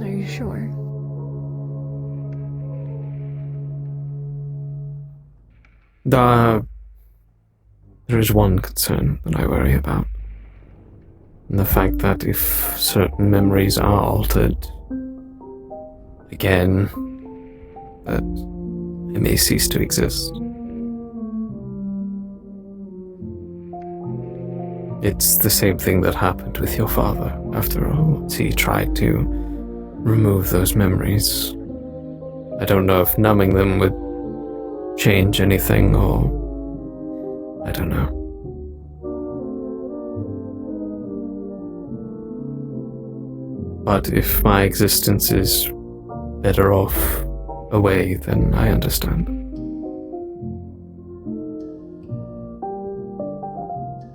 Are you sure? There is one concern that I worry about. And the fact that if certain memories are altered, again, that it may cease to exist. It's the same thing that happened with your father, after all. He tried to remove those memories. I don't know if numbing them would change anything, or I don't know. But if my existence is better off away, then I understand.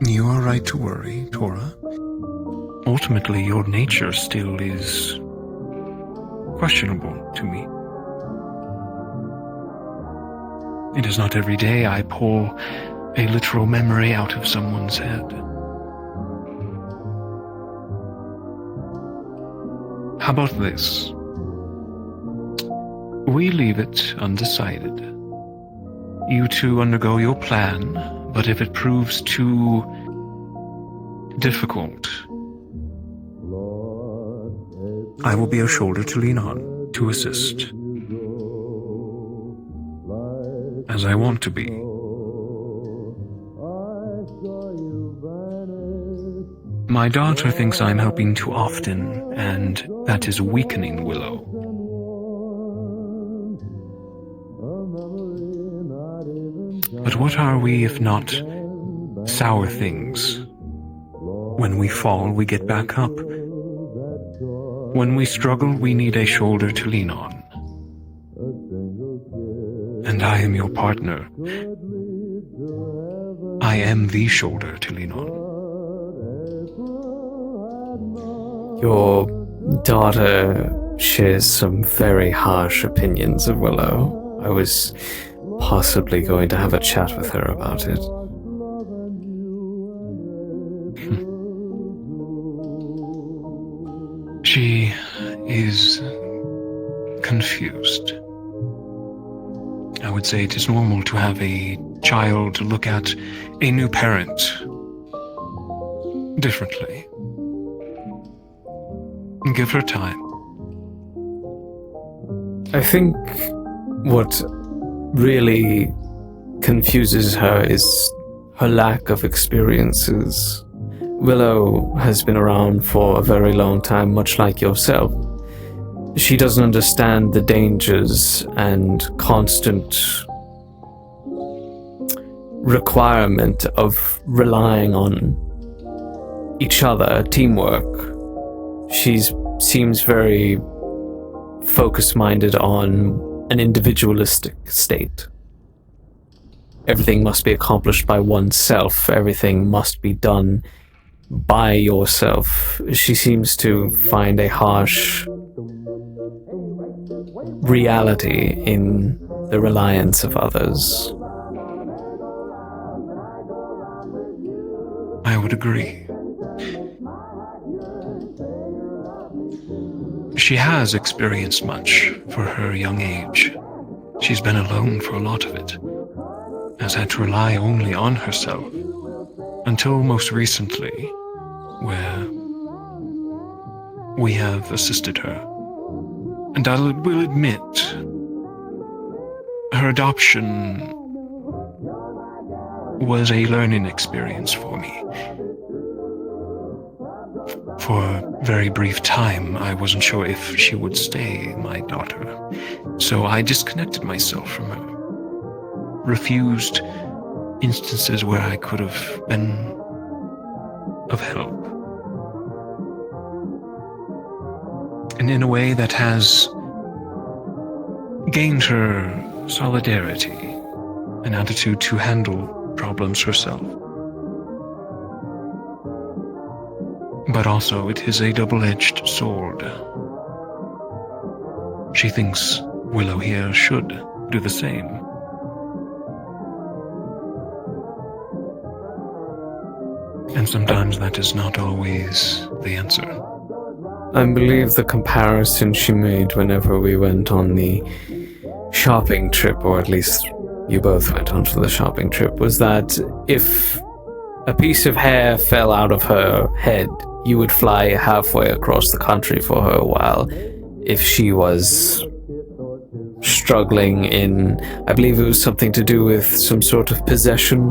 You are right to worry, Tora. Ultimately, your nature still is questionable to me. It is not every day I pull a literal memory out of someone's head. How about this? We leave it undecided. You two undergo your plan, but if it proves too difficult, I will be a shoulder to lean on, to assist. As I want to be. My daughter thinks I'm helping too often, and that is weakening Willow. But what are we if not sour things? When we fall, we get back up. When we struggle, we need a shoulder to lean on. And I am your partner. I am the shoulder to lean on. Your daughter shares some very harsh opinions of Willow. I was possibly going to have a chat with her about it. She is confused. I would say it is normal to have a child look at a new parent differently. Give her time. I think what really confuses her is her lack of experiences. Willow has been around for a very long time, much like yourself. She doesn't understand the dangers and constant requirement of relying on each other, teamwork. She seems very focus-minded on an individualistic state. Everything must be accomplished by oneself. Everything must be done by yourself. She seems to find a harsh reality in the reliance of others. I would agree. She has experienced much for her young age. She's been alone for a lot of it, has had to rely only on herself, until most recently, where we have assisted her. And I will admit, her adoption was a learning experience for me. For a very brief time, I wasn't sure if she would stay my daughter, so I disconnected myself from her. Refused instances where I could have been of help. And in a way that has gained her solidarity, an attitude to handle problems herself. But also, it is a double-edged sword. She thinks Willow here should do the same. And sometimes that is not always the answer. I believe the comparison she made whenever we went on the shopping trip, or at least you both went onto the shopping trip, was that if a piece of hair fell out of her head, you would fly halfway across the country for her, while if she was struggling in, I believe it was something to do with some sort of possession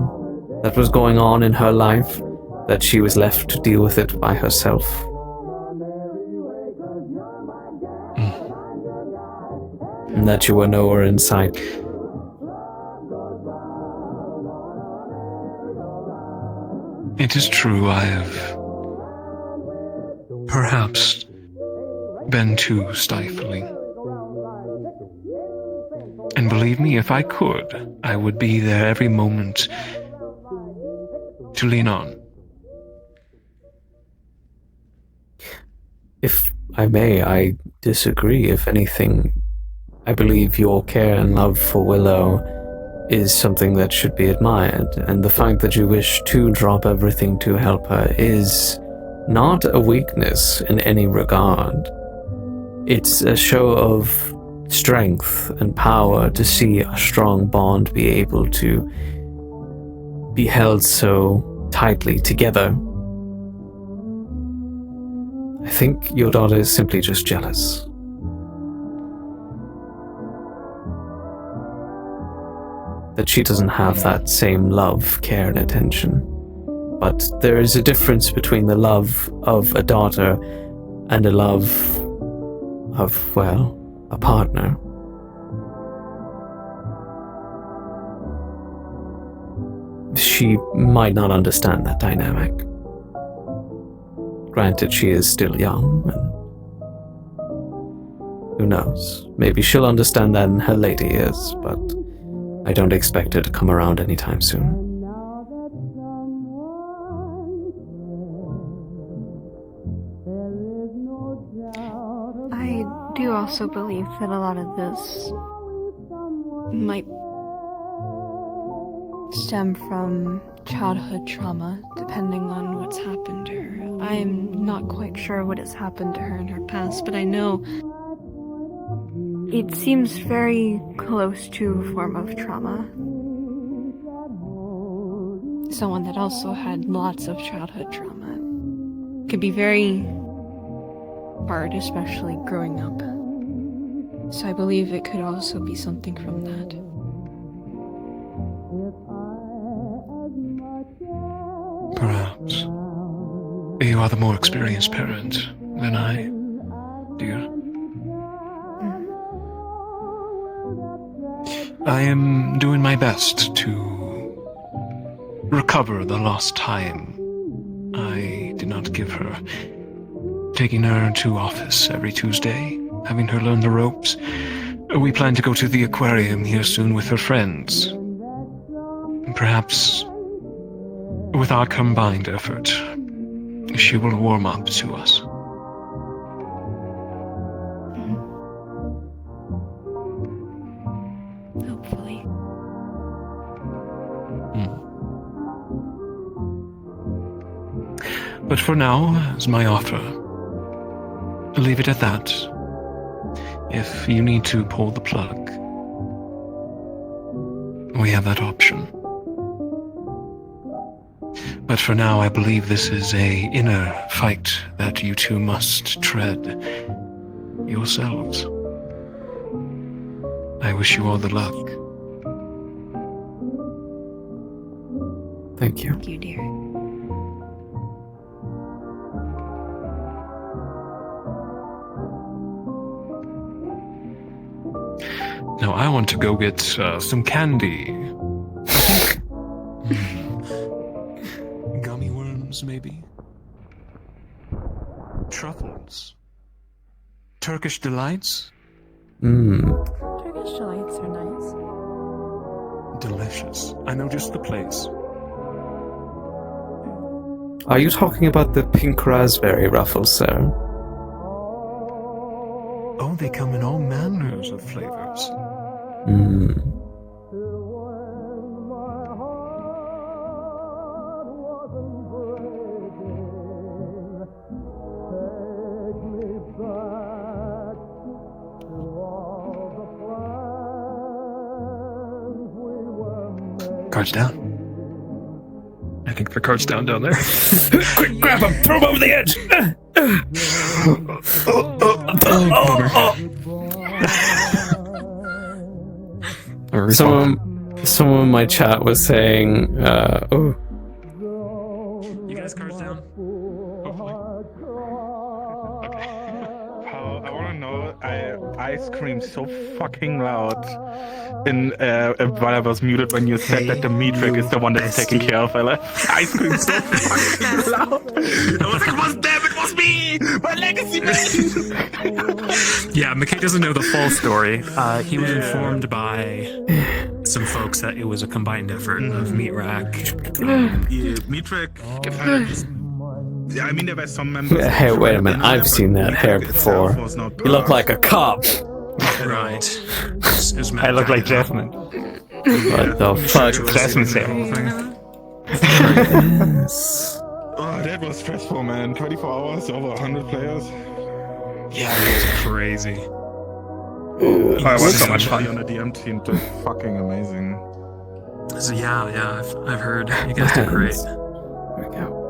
that was going on in her life, that she was left to deal with it by herself. And that you were nowhere in sight. It is true, I have perhaps been too stifling. And believe me, if I could, I would be there every moment to lean on. If I may, I disagree. If anything, I believe your care and love for Willow is something that should be admired, and the fact that you wish to drop everything to help her is not a weakness in any regard. It's a show of strength and power to see a strong bond be able to be held so tightly together. I think your daughter is simply just jealous. That she doesn't have that same love, care, and attention. But there is a difference between the love of a daughter and a love of, well, a partner. She might not understand that dynamic. Granted, she is still young, and who knows? Maybe she'll understand that in her later years, but I don't expect her to come around anytime soon. I do also believe that a lot of this might stem from childhood trauma, depending on what's happened to her. I'm not quite sure what has happened to her in her past, but I know it seems very close to a form of trauma. Someone that also had lots of childhood trauma. Could be very hard, especially growing up. So I believe it could also be something from that. Perhaps. You are the more experienced parent than I, dear. I am doing my best to recover the lost time I did not give her. Taking her to office every Tuesday, having her learn the ropes. We plan to go to the aquarium here soon with her friends. Perhaps, with our combined effort, she will warm up to us. Hopefully. But for now, as my offer, leave it at that. If you need to pull the plug, we have that option. But for now, I believe this is an inner fight that you two must tread yourselves. I wish you all the luck. Thank you. Thank you, dear. Now I want to go get some candy. Gummy worms, maybe? Truffles? Turkish delights? Turkish delights are nice. Delicious. I know just the place. Are you talking about the pink raspberry ruffles, sir? Oh, they come in all manners of flavors. Cards down. I think the card's down there. Quick, grab him! Throw him over the edge! Someone in my chat was saying, oh. You guys cards down? I want to know, I screamed so fucking loud while I was muted when you said that the meat trick is the one that's taken care of. I screamed so fucking loud. I was like, what's damn, it was me! My legacy man! Yeah, McKay doesn't know the full story. He was informed by some folks that it was a combined effort of Meat Rack. Yeah, meat trick. I mean, there were some members. Hey, wait a minute. I've seen that hair before. You look like a cop. Right. I look like Jasmine. What the fuck? Jasmine's hair. Yes. Oh, that was stressful, man. 24 hours, over 100 players. Yeah, it was crazy. Oh, it was so much fun. On the DM team did fucking amazing. So yeah, I've heard you guys did great. There we go.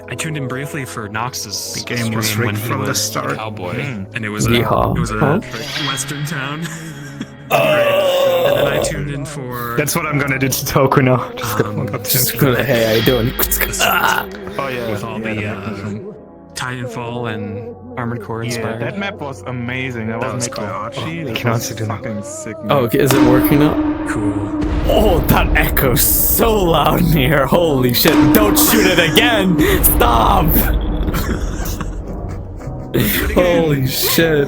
I tuned in briefly for Nox's The game was stream when rigged he from the was start. a cowboy, and it was a western town. And then I tuned in for. That's what I'm gonna do to Toku now. Just gonna Hey, how you doing? Oh yeah, with all the Titanfall and Armored Core yeah, inspired. that map was amazing. That was Mikoachi. I That can was also do that. fucking sick. Oh, okay, is it working now? Cool. Oh, that echoes so loud in here. Holy shit. Don't shoot it again. Stop. Holy shit.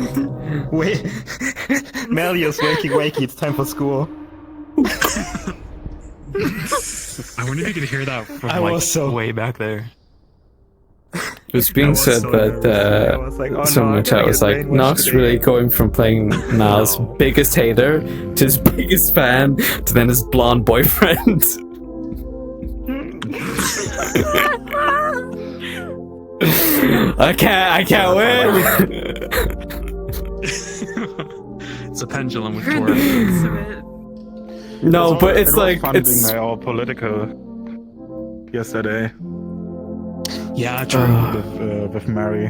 Wait. Melios, wakey, it's time for school. I wonder if you could hear that from I was so way back there. was being said that someone in chat was like, Nox really going from playing Niall's biggest hater to his biggest fan to then his blonde boyfriend. I can't win. It's a pendulum with Taurus. No, but it's like it's all political. Yesterday. Yeah, true. With Mary.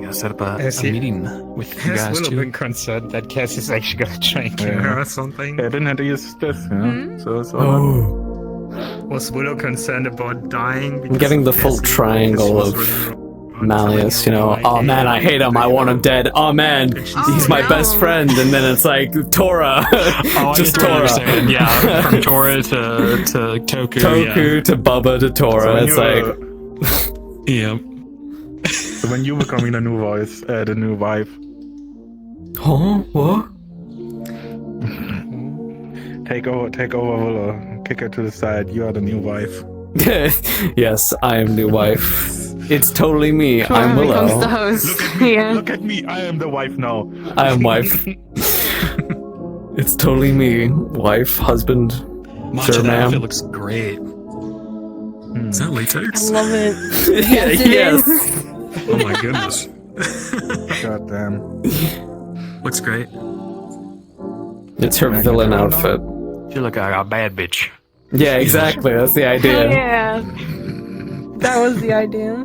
I set up a meeting with you guys Has too. Willow been concerned that Cass is actually gonna try and kill her or something? I didn't have to use this, so it's Was Willow concerned about dying? I'm getting the full triangle of Malleus, you know. Oh man, I hate him. I want him dead. Oh man, he's my best friend. And then it's like Tora, just Tora. Yeah, from Tora to Toku. Toku to Bubba to Tora. It's like, yeah. So when you becoming the new voice, the new wife. Huh? What? Take over Willow. Kick her to the side. You are the new wife. Yes, I am new wife. It's totally me. I'm Willow. Becomes the host. Look at me. Look at me. I am the wife now. I am wife. It's totally me. Wife, husband, sir, ma'am. It looks great. Is that latex? I love it. Yes. Oh my goodness. God damn. Looks great. It's her villain outfit. You look like a bad bitch. Yeah, exactly. That's the idea. Yeah. That was the idea.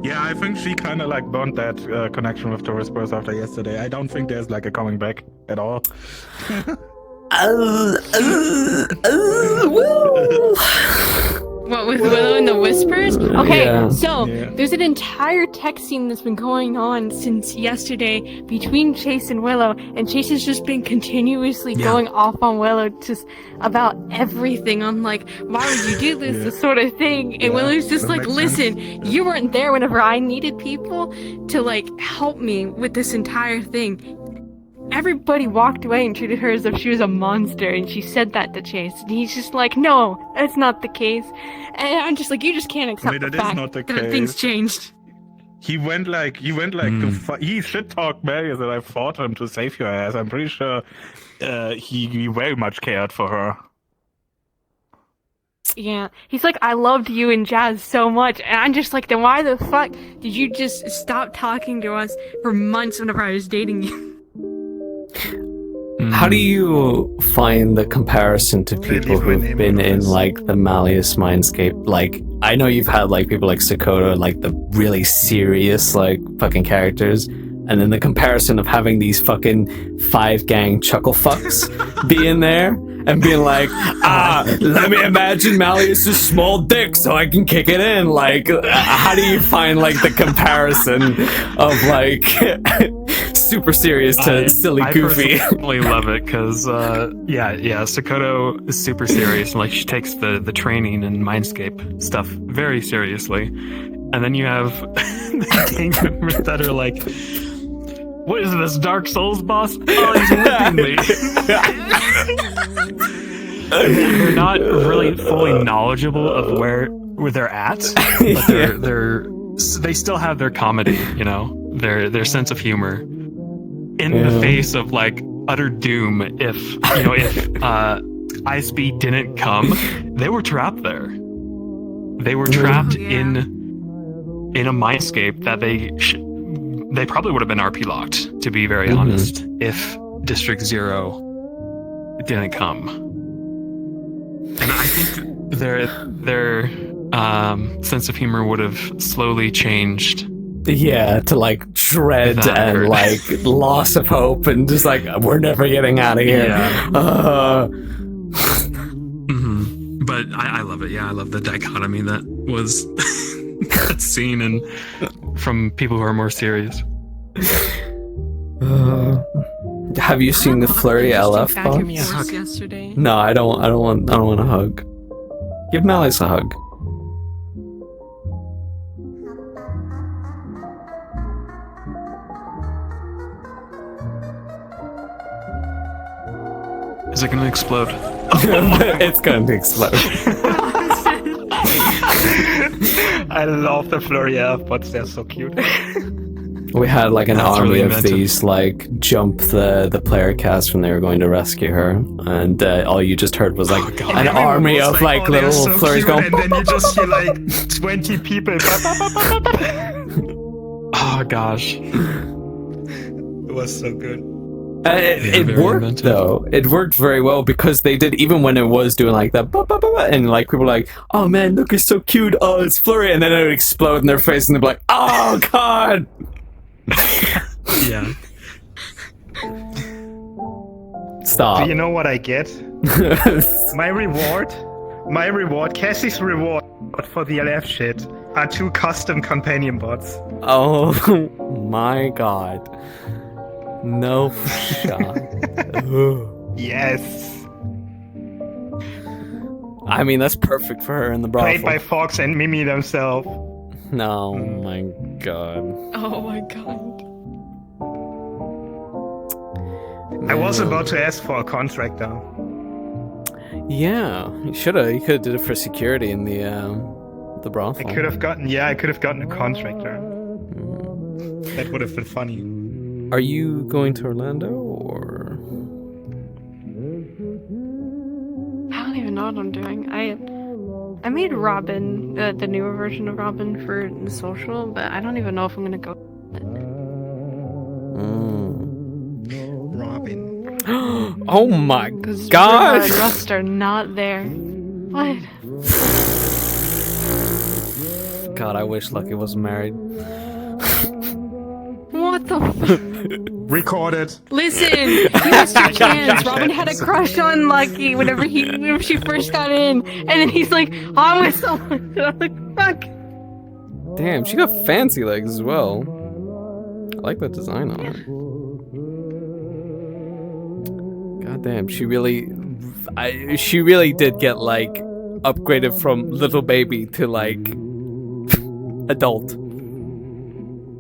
Yeah, I think she kind of like burnt that connection with the Whispers after yesterday. I don't think there's like a coming back at all. What, with Willow and the Whispers? Okay, Yeah. so Yeah. there's an entire text scene that's been going on since yesterday between Chase and Willow, and Chase has just been continuously going off on Willow just about everything. I'm like, why would you do this? This sort of thing. And Willow's just that like, makes listen, you weren't there whenever I needed people to like help me with this entire thing. Everybody walked away and treated her as if she was a monster, and she said that to Chase. And he's just like, no, that's not the case. And I'm just like, you just can't accept that the is fact not the that things case. changed. He went like he shit talked Marius, and I fought him to save your ass. I'm pretty sure he very much cared for her. Yeah, he's like, I loved you and Jazz so much, and I'm just like, then why the fuck did you just stop talking to us for months whenever I was dating you? How do you find the comparison to people who've been in like the Malleus Mindscape? Like, I know you've had like people like Sakota, like the really serious like fucking characters, and then the comparison of having these fucking 5 gang chuckle fucks be in there and being like, let me imagine Malleus' small dick so I can kick it in. Like, how do you find like the comparison of like super serious to silly goofy? I personally love it because, Sakota is super serious and like she takes the training and Mindscape stuff very seriously, and then you have the gang members that are like, what is this, Dark Souls boss? Oh, he's whipping me. They're not really fully knowledgeable of where they're at, but they still have their comedy, you know, their sense of humor in the face of like utter doom. If ISB didn't come, they were trapped there. They were trapped in a mindscape that they probably would have been RP locked, to be very honest, if District 0 didn't come. And I think their sense of humor would have slowly changed. Yeah, to like dread and like loss of hope and just like, we're never getting out of here. Yeah. But I love it. Yeah, I love the dichotomy that was that scene and from people who are more serious. Have you seen the Flurry LF box? Yesterday. No, I don't want a hug. Give Malleus a hug. Is it gonna explode? It's going to explode. I love the flurry elf bots. They're so cute. We had like an That's army really of inventive. these like jump the player cast when they were going to rescue her, and all you just heard was like an army Everyone of was like "Oh, they're little so flurries cute," going. and then you just hear like 20 people. Oh gosh. It was so good. It very worked inventive. though. It worked very well because they did, even when it was doing like that, and like people were like, "Oh man, look, it's so cute! Oh, it's flurry!" And then it would explode in their face, and they'd be like, "Oh god!" Yeah. Stop. Do you know what I get? My reward, Cassie's reward for the LF shit are 2 custom companion bots. Oh my god. No shot. Yes. I mean, that's perfect for her in the brothel. Played by Fox and Mimi themselves. No, my god. Oh my god. I was about to ask for a contract though. Yeah, you should have. You could have did it for security in the brothel. I could have gotten a contractor. That would have been funny. Are you going to Orlando or? I don't even know what I'm doing. I made Robin, the newer version of Robin for the social, but I don't even know if I'm gonna go. Robin. Oh my River god! and Rust are not there. What? God, I wish Lucky wasn't married. What the fuck? Recorded. Listen, you missed your chance. Robin had a crush on Lucky whenever she first got in, and then he's like, "I'm with someone." And I'm like, "Fuck." Damn, she got fancy legs as well. I like that design on her. God damn, she really did get like upgraded from little baby to like adult.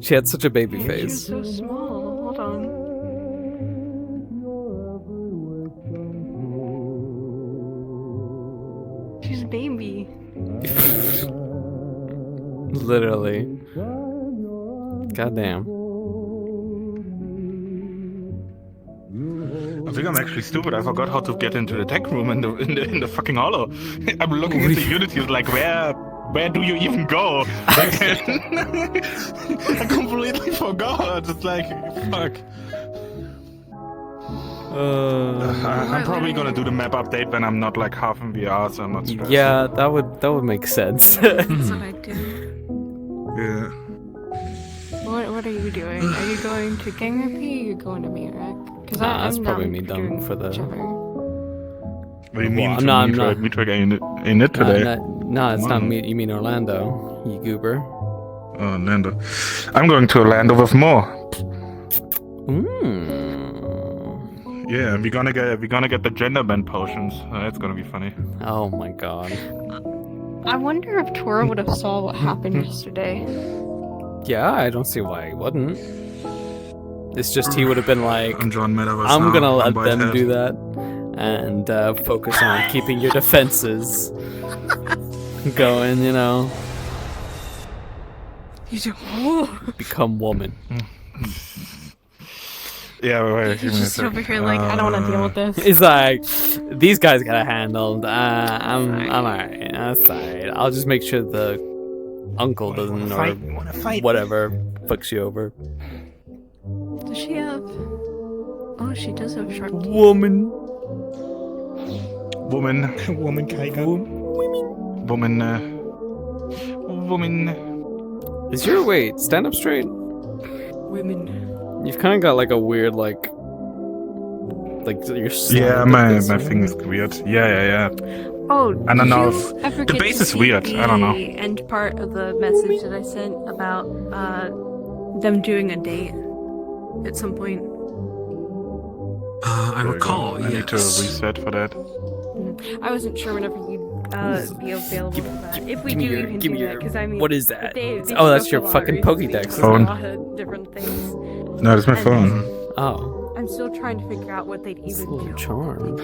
She had such a baby She face. was so small. Hold on. She's a baby. Literally. God damn. I think I'm actually stupid. I forgot how to get into the tech room in the fucking hollow. I'm looking into Unity, like where do you even go? Like, I completely forgot. It's like fuck. I'm probably gonna do the map update when I'm not like half in VR, so I'm not stressed. Yeah, that would make sense. That's what I do. Yeah. What are you doing? Are you going to Gang RP or are you going to Mirak? Because Nah, that's I'm probably down me done for the. What do you mean? Well, I'm not. Metroid ain't it today? No, it's not me. You mean Orlando, you goober. Oh, Orlando. I'm going to Orlando with more. Yeah, we're gonna get the gender bend potions. That's gonna be funny. Oh my god. I wonder if Tora would have saw what happened yesterday. Yeah, I don't see why he wouldn't. It's just he would have been like, I'm John Metaverse I'm now. gonna let I'm them Whitehead. do that and focus on keeping your defenses going, you know. You do. Become woman. Yeah, wait. He's just over here like, I don't want to deal with this. It's like, these guys got it handled. I'm alright. That's alright. I'll just make sure the uncle doesn't or whatever fucks you over. Does she have? Oh, she does have sharp teeth. Woman. Woman, Kaiga. Woman. Is your wait, stand up straight? Women. You've kind of got like a weird like your Yeah, my thing is weird. Yeah. Oh, I don't know did you if ever the get base to is see weird. I don't know. The end part of the message that I sent about them doing a date at some point. I recall. I need to reset for that. I wasn't sure whenever you'd be available for that. If we do, you can do that. Because I mean, what is that? They Oh, that's go your for fucking long reasons. Pokédex. We Phone. talked about a lot of different things. No, that's my phone. Oh. I'm still trying to figure out what they'd even do. Charm.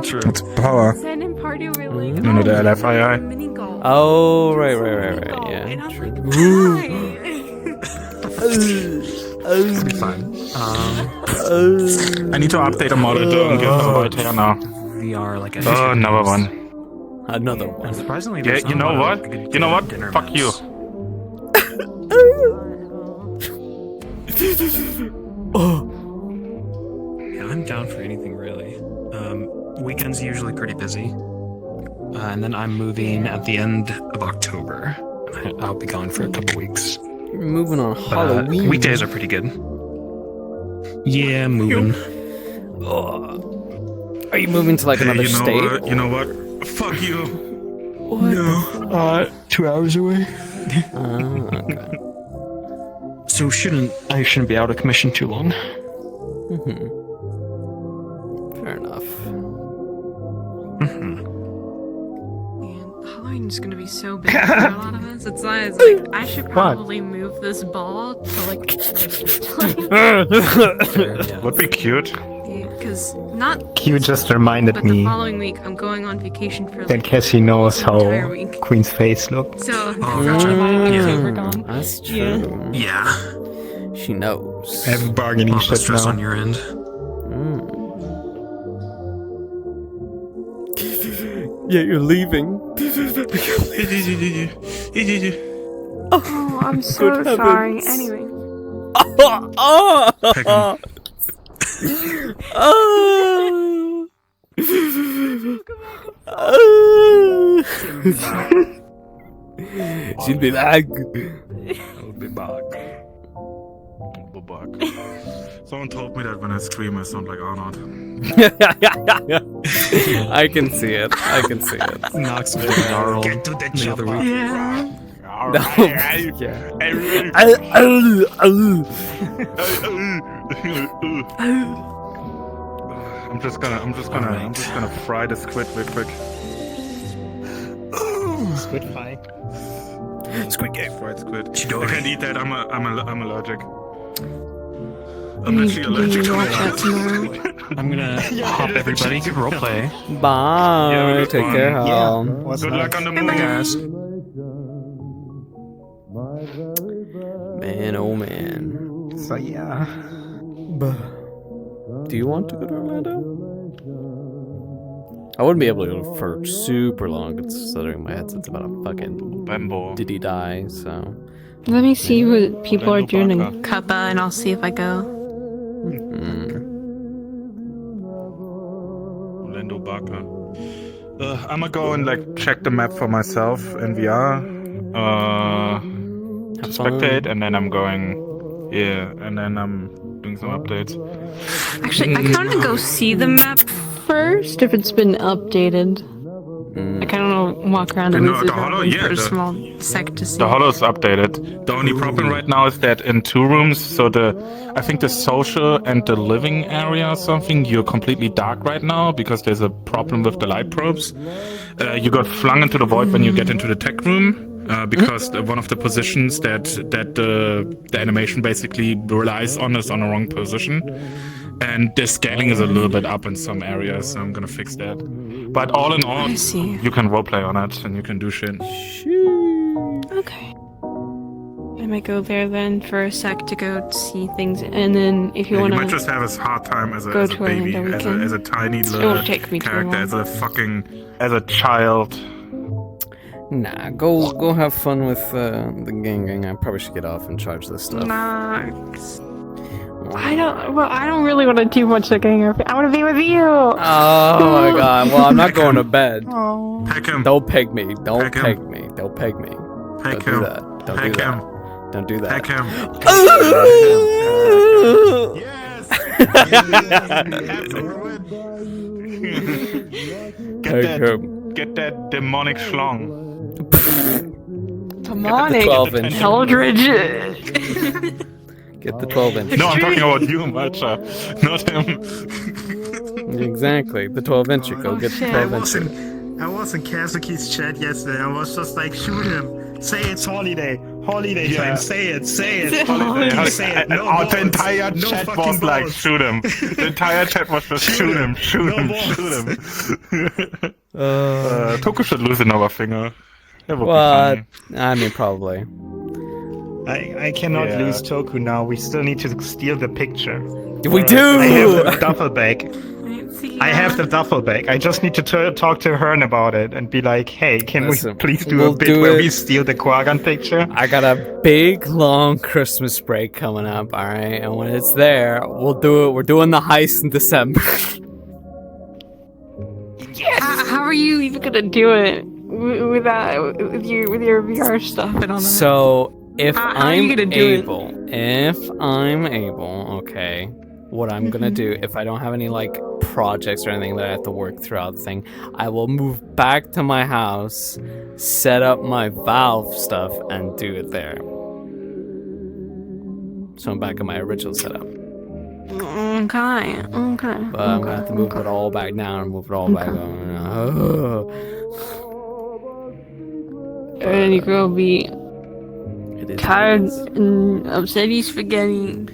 True. It's power. Send in party, we're like, No, the LFII. mini golf. Oh, right. Yeah. And I'm True. like, It'll be fine. I need to update a monitor and give them white hair now. VR like Oh, another one. Another one. Surprisingly, Yeah, there's you not a know lot of what? good You know what? dinner Fuck you. maps. Yeah, I'm down for anything really. Weekends are usually pretty busy. And then I'm moving at the end of October. I'll be gone for a couple weeks. You're moving on Halloween. Weekdays are pretty good. Yeah, moving. Are you moving to like another state? You know what? Fuck you. No. 2 hours away. Okay. So I shouldn't be out of commission too long. Fair enough. Halloween's gonna be so big for a lot of us. It's like I should probably move this ball to like Would be cute. because not Q just reminded but me the following week I'm going on vacation for that like Cassie knows the entire how week. Queen's face looks. So that's why October gone. That's true. Yeah. She knows. I have bargaining All the shit stress now. on your end. Yeah, you're leaving. Oh, I'm so Good sorry. heavens. Anyway. She'll be back. I'll be back. Someone told me that when I stream, I sound like Arnold. I can see it. I can see it. Knox was gnarled Get to the the other chopper. week. Yeah. I'm just gonna fry the squid real quick. Squid pie. Squid game. Fried squid. Chidori. I can't eat that. I'm allergic. I I'm need actually to allergic to watch that it. tomorrow. I'm gonna hop everybody. Roleplay. Bye. Yeah, we Take got care, one. Hal. Was Good nice. luck on the Bye, movie. guys. Man, oh man. So yeah. Do you want to go to Orlando? I wouldn't be able to go for super long considering my headset's about a fucking Bambo. did he die, so. Let me see what people are doing in Orlando Cuppa and I'll see if I go. Orlando Barker. I'm gonna go and like check the map for myself in VR. To spectate, and then I'm going. Yeah, and then I'm doing some updates. Actually, I kind of go see the map first if it's been updated. I kind of want to walk around and No, visit the Hollow, yeah, for a the- small sec to see. The Hollow's updated. The only problem right now is that in 2 rooms, so I think the social and the living area or something, you're completely dark right now because there's a problem with the light probes. You got flung into the void when you get into the tech room. Because one of the positions that the animation basically relies on is on the wrong position, and the scaling is a little bit up in some areas. So I'm gonna fix that. But all in all, I see. you can roleplay on it and you can do shit. Okay. I might go there then for a sec to go see things, and then if you Yeah, want you might to just have a hard time as a, go as a to baby, Orlando, we as can. a tiny It little won't take me too character, long. as a child. Nah, go have fun with the gang. I probably should get off and charge this stuff. Nah. I don't really want to do much looking. I want to be with you. Oh my god. Well, I'm not going to bed. Peck him. Don't peg me. Don't Peck him. peg me. Don't peg me. Peck Don't do him. that. Don't Peck do that. him. Don't do that. Peck him. Get that demonic schlong. Demonic. 12-inch. Eldridge. Get the 12-inch. No, I'm talking about you, Matcha, not him. Exactly. The 12-incher. Go get the 12-incher. I was in Kazuki's chat yesterday. I was just like, shoot him. Say it's holiday. Holiday time. Say it. Say it. Holiday. Say it. No The balls. entire No chat fucking was like, balls. shoot him. The entire chat was just shoot him, shoot No him, balls. shoot him. Toku should lose another finger. It would What? be funny. I mean, probably. I cannot Yeah. lose Toku now. We still need to steal the picture. We do! I have the duffel bag. I have the duffel bag. I just need to talk to Hearn about it and be like, hey, can Listen, we please do we'll a bit do where it. we steal the Quagan picture? I got a big, long Christmas break coming up, alright? And when it's there, we'll do it. We're doing the heist in December. How are you even gonna do it with your VR stuff and all that? So, if How are you I'm gonna do able, okay, what I'm gonna do, if I don't have any, like, projects or anything that I have to work throughout the thing, I will move back to my house, set up my Valve stuff, and do it there. So I'm back in my original setup. Okay. But I'm gonna have to move it all back down and move it all back on. And you're gonna be tired and upset he's forgetting.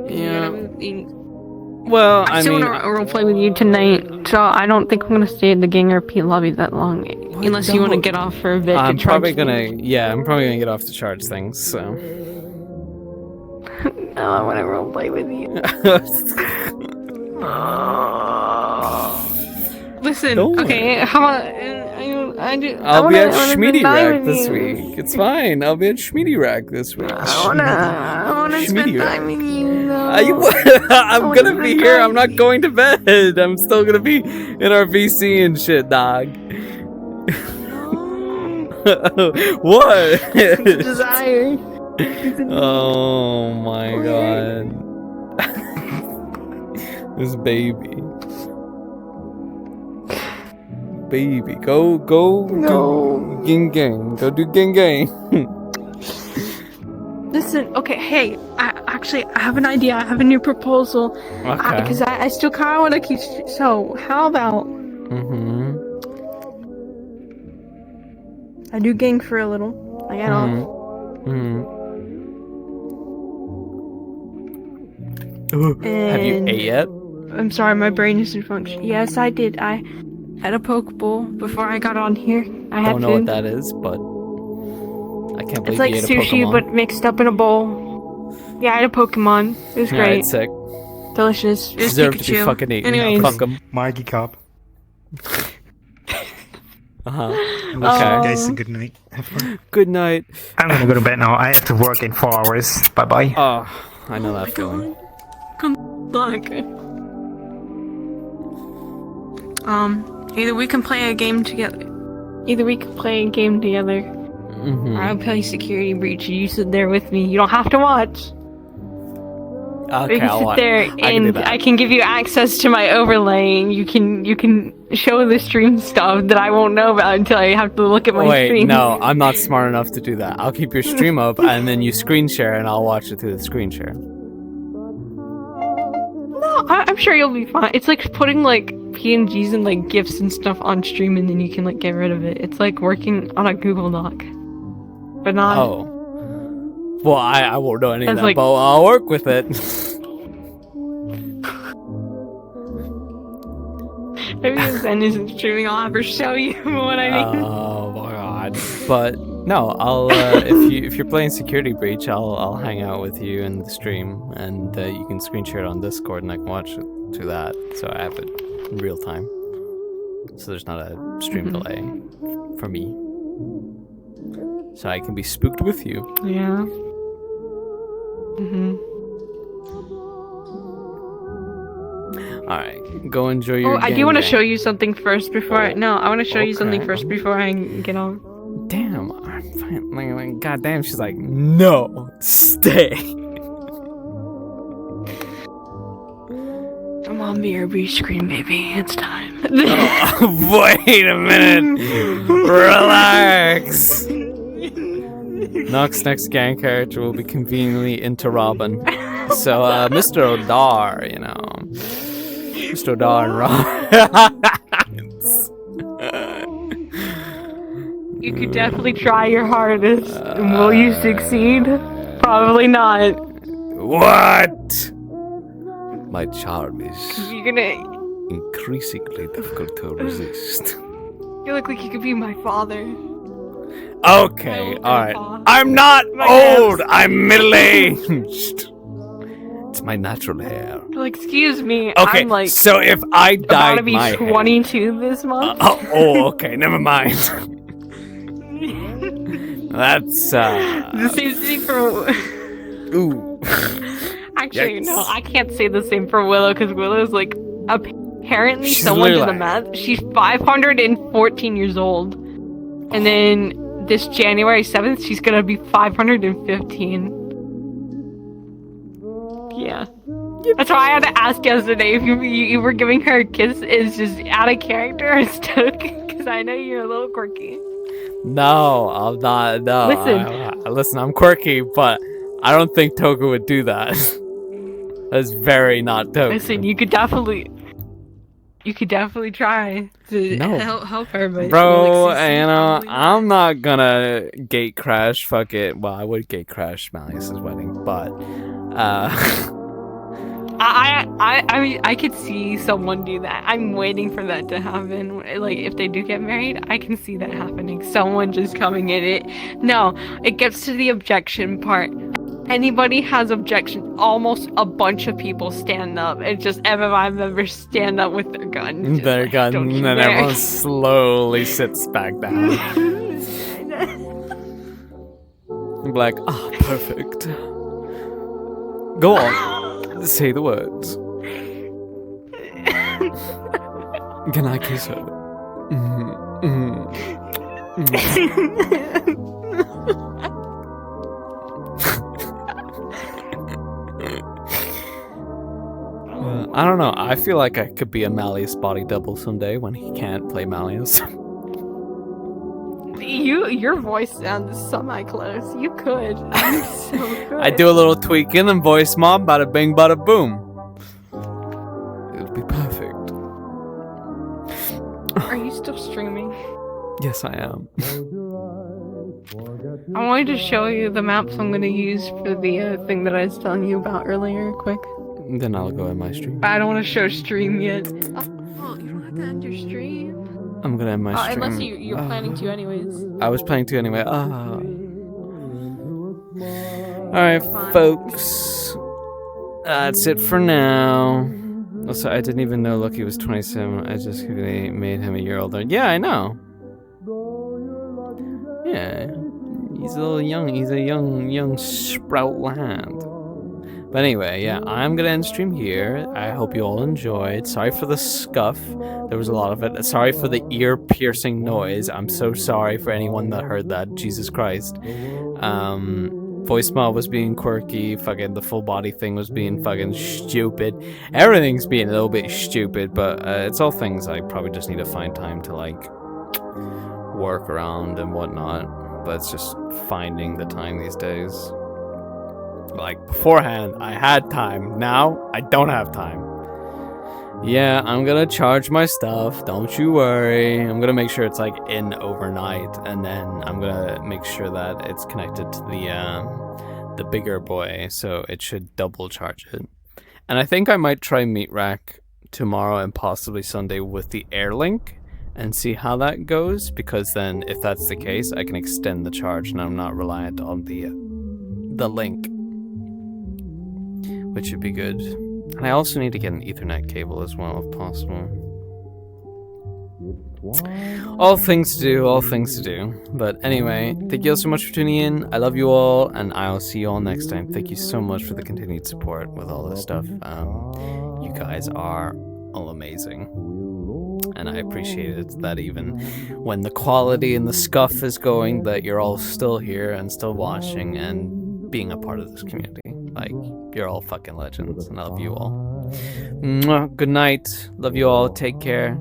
Yeah. Everything. Well, I still wanna roleplay with you tonight, so I don't think I'm gonna stay in the Gang RP lobby that long, unless you want to get off for a bit. I'm to probably charge gonna, things. I'm probably gonna get off to charge things, so. No, I want to roleplay with you. Listen, okay, how about I'll be at Schmeedy Rack this week. It's fine. I'll be at Schmeedy Rack this week. I wanna spend time with you. I'm gonna be here. I'm not going to bed. I'm still gonna be in our VC and shit, dog. What? It's a desire. Oh my god. This baby. Baby, go do gang. Go do gang. Listen, okay, hey, I have an idea. I have a new proposal. Okay. Because I still kind of want to keep. So, how about I do gang for a little. I get off. Have you ate yet? I'm sorry, my brain isn't functioning. Yes, I did. I had a poke bowl before I got on here. I had don't know food. what that is, but I can't believe It's like you ate a sushi, Pokemon. but mixed up in a bowl. Yeah, I had a Pokemon. It was Alright, great. sick. Delicious. It was Deserve to be Pikachu. fucking eaten. Anyways. Fuck 'em. Margie Cup. Uh-huh. Wish Okay. you guys a good night. Have fun. Good night. I'm gonna go to bed now. I have to work in 4 hours. Bye bye. Oh, I know that feeling. Come back. Either we can play a game together. Or I'll play Security Breach. You sit there with me. You don't have to watch. Okay, We can I'll sit watch. there I can do and that. I can give you access to my overlay. And you can show the stream stuff that I won't know about until I have to look at my Wait, screen. no, I'm not smart enough to do that. I'll keep your stream up and then you screen share and I'll watch it through the screen share. No, I'm sure you'll be fine. It's like putting like PNGs and like GIFs and stuff on stream and then you can like get rid of it. It's like working on a Google Doc. But not. Oh. Well, I won't know any of It's that, like- but I'll work with it. Maybe if Zen isn't streaming, I'll have her show you what I mean. Oh my god. But no, I'll if you're playing Security Breach, I'll hang out with you in the stream and you can screen share it on Discord and I can watch it through that. So I have it in real time. So there's not a stream delay for me. So I can be spooked with you. Yeah. Alright, go enjoy your Oh, I do game want to day. show you something first before I want to show you something Okay. first before I get on. Damn, I'm fine. Like, goddamn, she's like, no, stay. I'm on BRB screen, baby. It's time. Wait a minute. Relax. Nox's next gang character will be conveniently into Robin. So, Mr. O'Dar, you know. Mr. O'Dar and Robin. You could definitely try your hardest. Will you succeed? Probably not. What? My charm is You're gonna. increasingly difficult to resist. You look like you could be my father. Okay, alright. I'm not old! I'm middle-aged! It's my natural hair. Well, excuse me. Okay, I'm like so if I about dyed to be my hair... 22 this month. okay, never mind. That's, The same thing for. Ooh. Actually, no, Yikes. I can't say the same for Willow because Willow's like apparently She's someone did the literally math. She's 514 years old, and then this January 7th, she's gonna be 515. Yeah. That's why I had to ask yesterday if you were giving her a kiss is just out of character or stuck, because I know you're a little quirky. No, I'm not. No. Listen, I'm quirky, but I don't think Toku would do that. That's very not Toku. Listen, you could definitely try to help her, but Bro, Alexis, you know, I'm not gonna gate crash. Fuck it. Well, I would gate crash Malleus's wedding, but I mean, I could see someone do that. I'm waiting for that to happen. Like, if they do get married, I can see that happening. Someone just coming in it. No, it gets to the objection part. Anybody has objection, almost a bunch of people stand up. It's just MMI members stand up with their gun. and then everyone slowly sits back down. I'm like, perfect. Go on, say the words. Can I kiss her? I don't know. I feel like I could be a Malleus body double someday when he can't play Malleus. Your voice sounds semi-close. You could. You so could. I do a little tweaking and voice mom, bada bing, bada boom. It would be perfect. Are you still streaming? Yes, I am. I wanted to show you the maps I'm going to use for the thing that I was telling you about earlier, quick. Then I'll go in my stream. But I don't want to show stream yet. Oh, you don't have to end your stream. I'm gonna end my stream. Unless you're planning to anyways. I was planning to anyway. Alright, folks. That's it for now. Also, I didn't even know Lucky was 27. I just made him a year older. Yeah, I know. Yeah. He's a little young. He's a young sprout lad. But anyway, yeah, I'm gonna end stream here. I hope you all enjoyed. Sorry for the scuff. There was a lot of it. Sorry for the ear-piercing noise. I'm so sorry for anyone that heard that. Jesus Christ. Voicemail was being quirky. Fucking the full body thing was being fucking stupid. Everything's being a little bit stupid, but it's all things I probably just need to find time to, like, work around and whatnot. But it's just finding the time these days. Like, beforehand, I had time. Now, I don't have time. Yeah, I'm gonna charge my stuff. Don't you worry. I'm gonna make sure it's, like, in overnight. And then I'm gonna make sure that it's connected to the bigger boy. So it should double charge it. And I think I might try Meat Rack tomorrow and possibly Sunday with the Airlink. And see how that goes. Because then, if that's the case, I can extend the charge. And I'm not reliant on the link. Which would be good. And I also need to get an Ethernet cable as well, if possible. All things to do. But anyway, thank you all so much for tuning in. I love you all, and I'll see you all next time. Thank you so much for the continued support with all this stuff. You guys are all amazing. And I appreciate it that even when the quality and the scuff is going, that you're all still here and still watching and being a part of this community. Like, you're all fucking legends, and I love you all. Mwah, good night. Love you all. Take care.